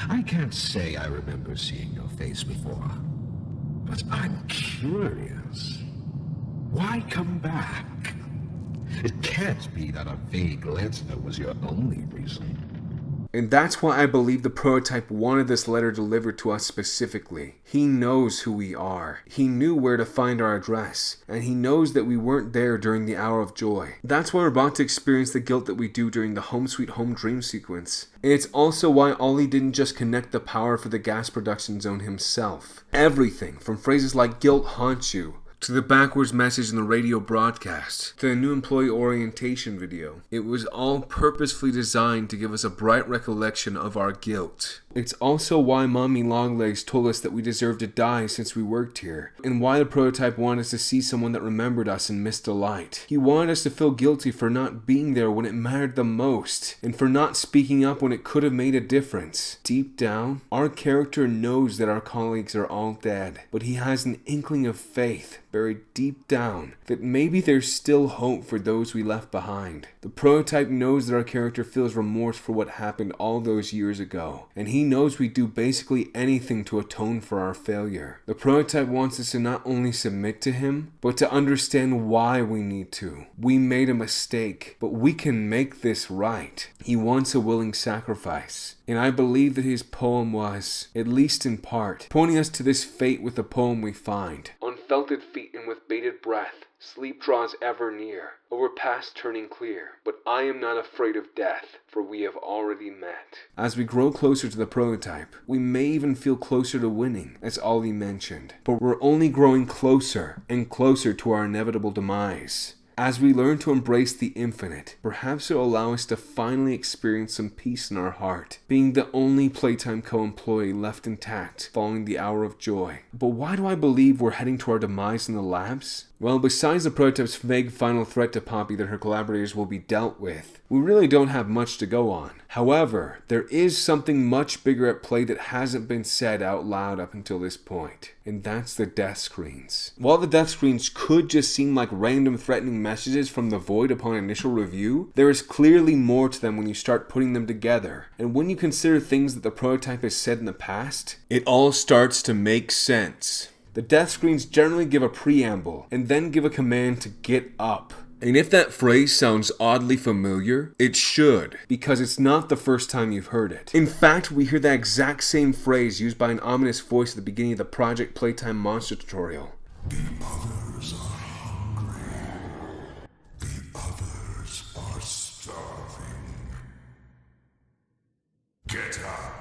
I can't say I remember seeing your face before, but I'm curious. Why come back? It can't be that a vague letter was your only reason.
And that's why I believe the prototype wanted this letter delivered to us specifically. He knows who we are. He knew where to find our address, and he knows that we weren't there during the Hour of Joy. That's why we're about to experience the guilt that we do during the Home Sweet Home dream sequence. And it's also why Ollie didn't just connect the power for the gas production zone himself. Everything, from phrases like guilt haunts you, to the backwards message in the radio broadcast, to the new employee orientation video. It was all purposefully designed to give us a bright recollection of our guilt. It's also why Mommy Longlegs told us that we deserved to die since we worked here, and why the prototype wanted us to see someone that remembered us and missed a light. He wanted us to feel guilty for not being there when it mattered the most, and for not speaking up when it could have made a difference. Deep down, our character knows that our colleagues are all dead, but he has an inkling of faith buried deep down that maybe there's still hope for those we left behind. The prototype knows that our character feels remorse for what happened all those years ago, and he knows we'd do basically anything to atone for our failure. The prototype wants us to not only submit to him, but to understand why we need to. We made a mistake, but we can make this right. He wants a willing sacrifice. And I believe that his poem was, at least in part, pointing us to this fate with the poem we find. On felted feet and with bated breath, sleep draws ever near, over past turning clear. But I am not afraid of death, for we have already met. As we grow closer to the prototype, we may even feel closer to winning, as Ollie mentioned. But we're only growing closer and closer to our inevitable demise. As we learn to embrace the infinite, perhaps it will allow us to finally experience some peace in our heart, being the only Playtime Co-employee left intact following the Hour of Joy. But why do I believe we're heading to our demise in the labs? Well, besides the prototype's vague final threat to Poppy that her collaborators will be dealt with, we really don't have much to go on. However, there is something much bigger at play that hasn't been said out loud up until this point, and that's the death screens. While the death screens could just seem like random threatening messages from the void upon initial review, there is clearly more to them when you start putting them together, and when you consider things that the prototype has said in the past, it all starts to make sense. The death screens generally give a preamble, and then give a command to get up. And if that phrase sounds oddly familiar, it should, because it's not the first time you've heard it. In fact, we hear that exact same phrase used by an ominous voice at the beginning of the Project Playtime monster tutorial.
The others are hungry. The others are starving. Get up.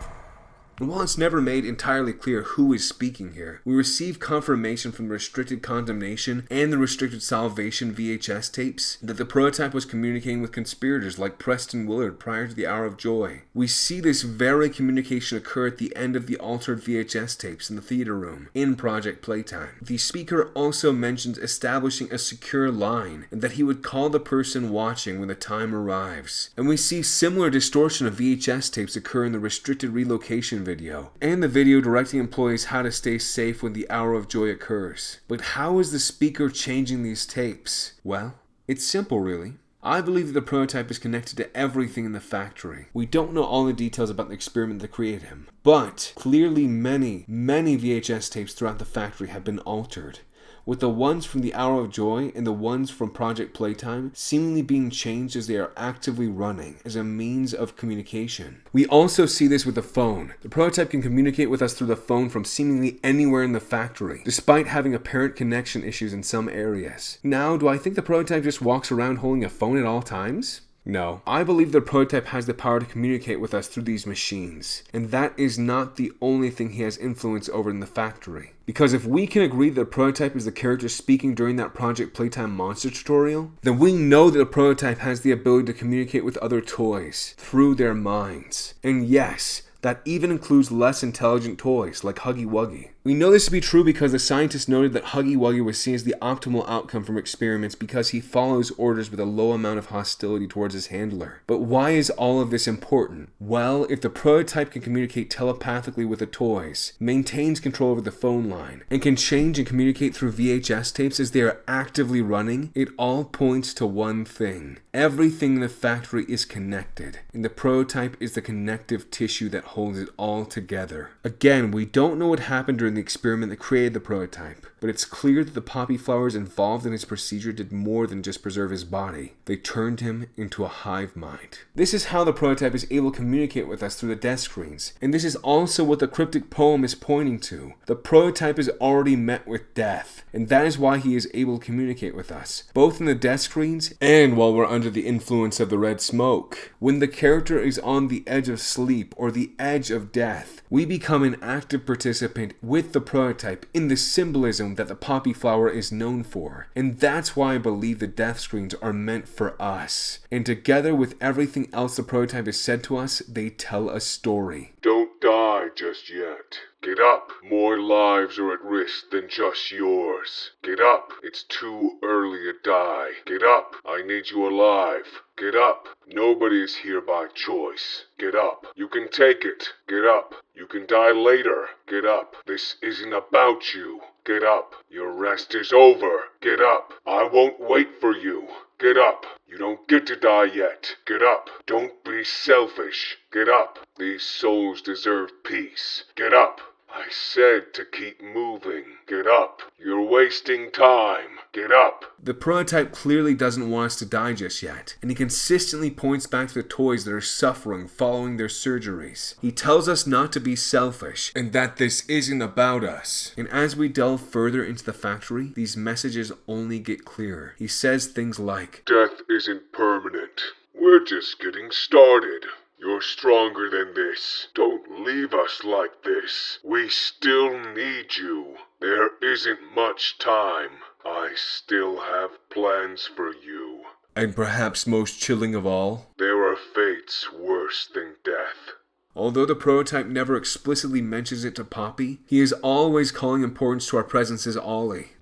And while it's never made entirely clear who is speaking here, we receive confirmation from the Restricted Condemnation and the Restricted Salvation VHS tapes that the prototype was communicating with conspirators like Preston Willard prior to the Hour of Joy. We see this very communication occur at the end of the altered VHS tapes in the theater room in Project Playtime. The speaker also mentions establishing a secure line and that he would call the person watching when the time arrives. And we see similar distortion of VHS tapes occur in the Restricted Relocation video, and the video directing employees how to stay safe when the Hour of Joy occurs. But how is the speaker changing these tapes? Well, it's simple really. I believe that the prototype is connected to everything in the factory. We don't know all the details about the experiment that created him, but clearly many VHS tapes throughout the factory have been altered. with the ones from the Hour of Joy and the ones from Project Playtime seemingly being changed as they are actively running as a means of communication. We also see this with the phone. The prototype can communicate with us through the phone from seemingly anywhere in the factory, despite having apparent connection issues in some areas. Now, do I think the prototype just walks around holding a phone at all times? No. I believe the prototype has the power to communicate with us through these machines, and that is not the only thing he has influence over in the factory. Because if we can agree that the prototype is the character speaking during that Project Playtime monster tutorial, then we know that the prototype has the ability to communicate with other toys through their minds. And yes, that even includes less intelligent toys like Huggy Wuggy. We know this to be true because the scientists noted that Huggy Wuggy was seen as the optimal outcome from experiments because he follows orders with a low amount of hostility towards his handler. But why is all of this important? Well, if the prototype can communicate telepathically with the toys, maintains control over the phone line, and can change and communicate through VHS tapes as they are actively running, it all points to one thing. Everything in the factory is connected, and the prototype is the connective tissue that holds it all together. Again, we don't know what happened during the experiment that created the prototype, but it's clear that the poppy flowers involved in his procedure did more than just preserve his body. They turned him into a hive mind. This is how the prototype is able to communicate with us through the death screens, and this is also what the cryptic poem is pointing to. The prototype is already met with death, and that is why he is able to communicate with us, both in the death screens and while we're under the influence of the red smoke. When the character is on the edge of sleep or the edge of death, we become an active participant with the prototype in the symbolism that the poppy flower is known for. And that's why I believe the death screens are meant for us. And together with everything else the prototype has said to us, they tell a story.
Don't die just yet. Get up. More lives are at risk than just yours. Get up. It's too early to die. Get up. I need you alive. Get up. Nobody is here by choice. Get up. You can take it. Get up. You can die later. Get up. This isn't about you. Get up. Your rest is over. Get up. I won't wait for you. Get up. You don't get to die yet. Get up. Don't be selfish. Get up. These souls deserve peace. Get up. I said to keep moving. Get up. You're wasting time. Get up.
The prototype clearly doesn't want us to die just yet, and he consistently points back to the toys that are suffering following their surgeries. He tells us not to be selfish, and that this isn't about us. And as we delve further into the factory, these messages only get clearer. He says things like,
Death isn't permanent. We're just getting started. You're stronger than this. Don't leave us like this. We still need you. There isn't much time. I still have plans for you.
And perhaps most chilling of all,
there are fates worse than death.
Although the prototype never explicitly mentions it to Poppy, he is always calling importance to our presence as Ollie.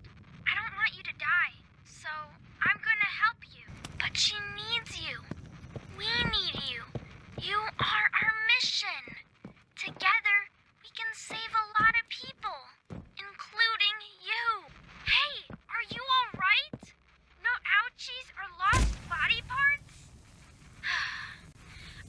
I don't want you to die, so I'm gonna help you. But she needs you. We need you. You are our mission. Together, we can save a lot of people, including you. Hey, are you alright? No ouchies or lost body parts?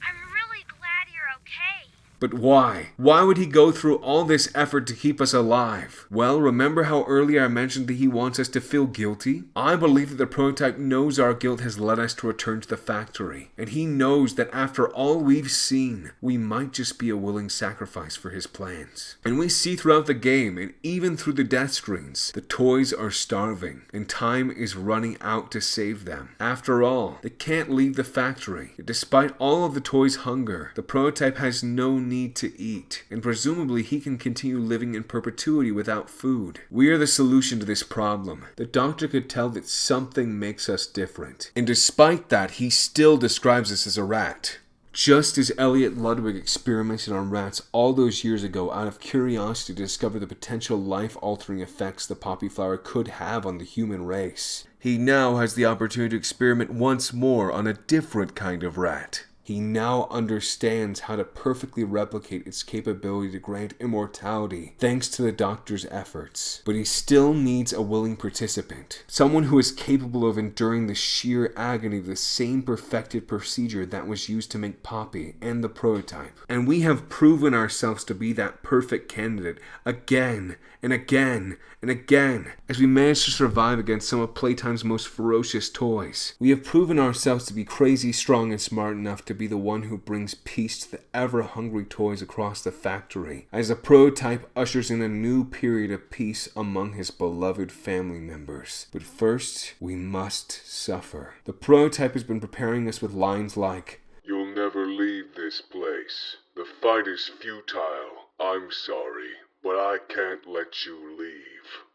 I'm really glad you're okay.
But why? Why would he go through all this effort to keep us alive? Well, remember how earlier I mentioned that he wants us to feel guilty? I believe that the prototype knows our guilt has led us to return to the factory, and he knows that after all we've seen, we might just be a willing sacrifice for his plans. And we see throughout the game, and even through the death screens, the toys are starving, and time is running out to save them. After all, they can't leave the factory. Despite all of the toys' hunger, the prototype has no need to eat, and presumably he can continue living in perpetuity without food. We are the solution to this problem. The doctor could tell that something makes us different, and despite that, he still describes us as a rat. Just as Elliot Ludwig experimented on rats all those years ago out of curiosity to discover the potential life-altering effects the poppy flower could have on the human race, he now has the opportunity to experiment once more on a different kind of rat. He now understands how to perfectly replicate its capability to grant immortality thanks to the doctor's efforts. But he still needs a willing participant, someone who is capable of enduring the sheer agony of the same perfected procedure that was used to make Poppy and the prototype. And we have proven ourselves to be that perfect candidate again and again and again, as we managed to survive against some of Playtime's most ferocious toys. We have proven ourselves to be crazy strong and smart enough to be the one who brings peace to the ever-hungry toys across the factory, as the prototype ushers in a new period of peace among his beloved family members. But first, we must suffer. The prototype has been preparing us with lines like,
"You'll never leave this place. The fight is futile. I'm sorry, but I can't let you leave.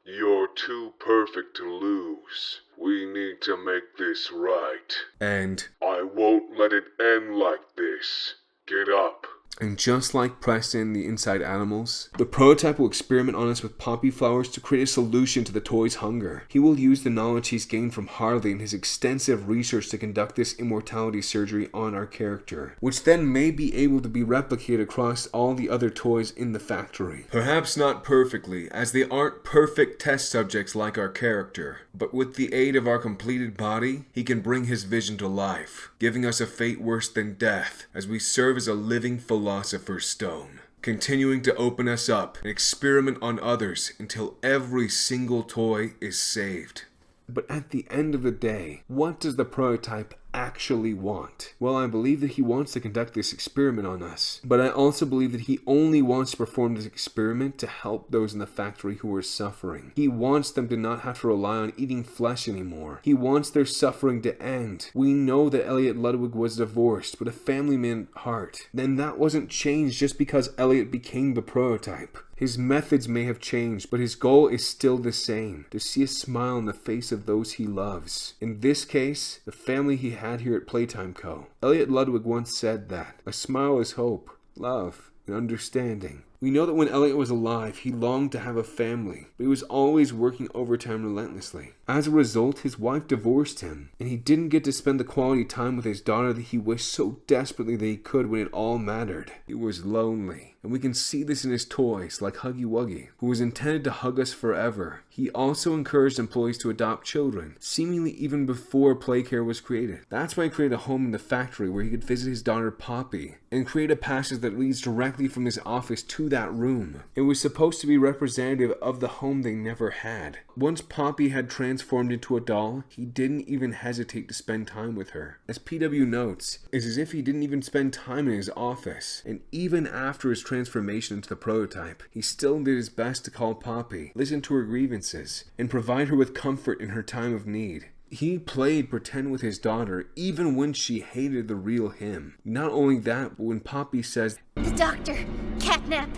You're too perfect to lose. We need to make this right.
And
I won't let it end like this. Get up."
And just like Preston, the Inside Animals, the prototype will experiment on us with poppy flowers to create a solution to the toy's hunger. He will use the knowledge he's gained from Harley and his extensive research to conduct this immortality surgery on our character, which then may be able to be replicated across all the other toys in the factory. Perhaps not perfectly, as they aren't perfect test subjects like our character, but with the aid of our completed body, he can bring his vision to life, giving us a fate worse than death, as we serve as a living Philosopher's Stone, continuing to open us up and experiment on others until every single toy is saved. But at the end of the day, what does the prototype actually want? Well, I believe that he wants to conduct this experiment on us, but I also believe that he only wants to perform this experiment to help those in the factory who are suffering. He wants them to not have to rely on eating flesh anymore. He wants their suffering to end. We know that Elliot Ludwig was divorced, but a family man at heart. Then that wasn't changed just because Elliot became the prototype. His methods may have changed, but his goal is still the same: to see a smile on the face of those he loves. In this case, the family he had here at Playtime Co. Elliot Ludwig once said that a smile is hope, love, and understanding. We know that when Elliot was alive, he longed to have a family, but he was always working overtime relentlessly. As a result, his wife divorced him, and he didn't get to spend the quality time with his daughter that he wished so desperately that he could when it all mattered. He was lonely, and we can see this in his toys, like Huggy Wuggy, who was intended to hug us forever. He also encouraged employees to adopt children, seemingly even before Playcare was created. That's why he created a home in the factory where he could visit his daughter Poppy, and create a passage that leads directly from his office to that room. It was supposed to be representative of the home they never had. Once Poppy had transformed into a doll, he didn't even hesitate to spend time with her. As PW notes, it's as if he didn't even spend time in his office, and even after his transformation into the prototype, he still did his best to call Poppy, listen to her grievances, and provide her with comfort in her time of need. He played pretend with his daughter even when she hated the real him. Not only that, but when Poppy says,
"The doctor, Catnap,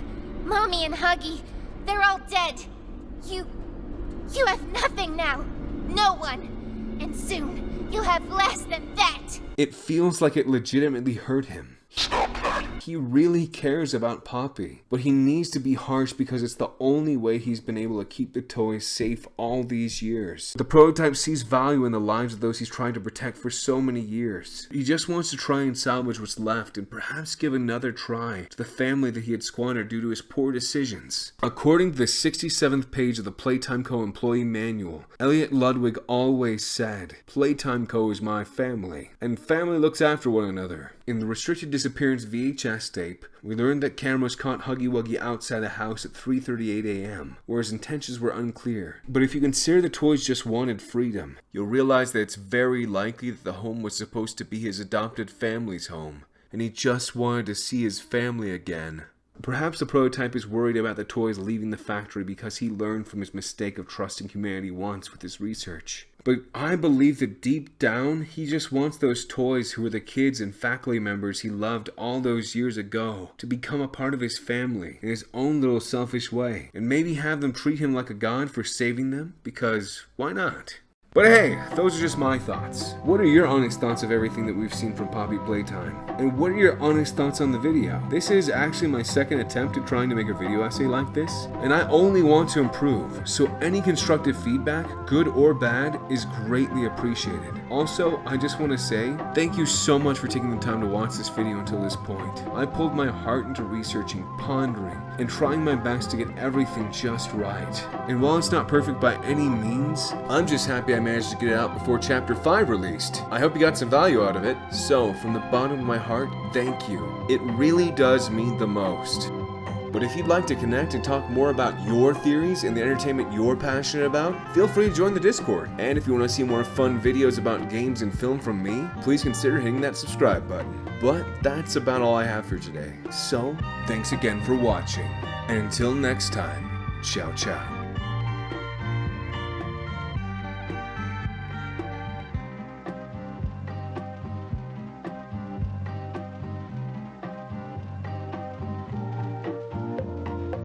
Mommy and Huggy, they're all dead. You have nothing now. No one. And soon, you'll have less than that."
It feels like it legitimately hurt him. He really cares about Poppy, but he needs to be harsh because it's the only way he's been able to keep the toys safe all these years. The prototype sees value in the lives of those he's trying to protect for so many years. He just wants to try and salvage what's left and perhaps give another try to the family that he had squandered due to his poor decisions. According to the 67th page of the Playtime Co. employee manual, Elliot Ludwig always said, "Playtime Co. is my family, and family looks after one another." In the Restricted Disappearance VHS tape, we learned that cameras caught Huggy Wuggy outside a house at 3:38 a.m., where his intentions were unclear. But if you consider the toys just wanted freedom, you'll realize that it's very likely that the home was supposed to be his adopted family's home, and he just wanted to see his family again. Perhaps the prototype is worried about the toys leaving the factory because he learned from his mistake of trusting humanity once with his research. But I believe that deep down, he just wants those toys who were the kids and faculty members he loved all those years ago to become a part of his family in his own little selfish way, and maybe have them treat him like a god for saving them, because why not? But hey, those are just my thoughts. What are your honest thoughts of everything that we've seen from Poppy Playtime? And what are your honest thoughts on the video? This is actually my second attempt at trying to make a video essay like this, and I only want to improve, so any constructive feedback, good or bad, is greatly appreciated. Also, I just want to say, thank you so much for taking the time to watch this video until this point. I pulled my heart into researching, pondering, and trying my best to get everything just right. And while it's not perfect by any means, I'm just happy I managed to get it out before Chapter 5 released. I hope you got some value out of it. So, from the bottom of my heart, thank you. It really does mean the most. But if you'd like to connect and talk more about your theories and the entertainment you're passionate about, feel free to join the Discord. And if you want to see more fun videos about games and film from me, please consider hitting that subscribe button. But that's about all I have for today. So, thanks again for watching. And until next time, ciao ciao.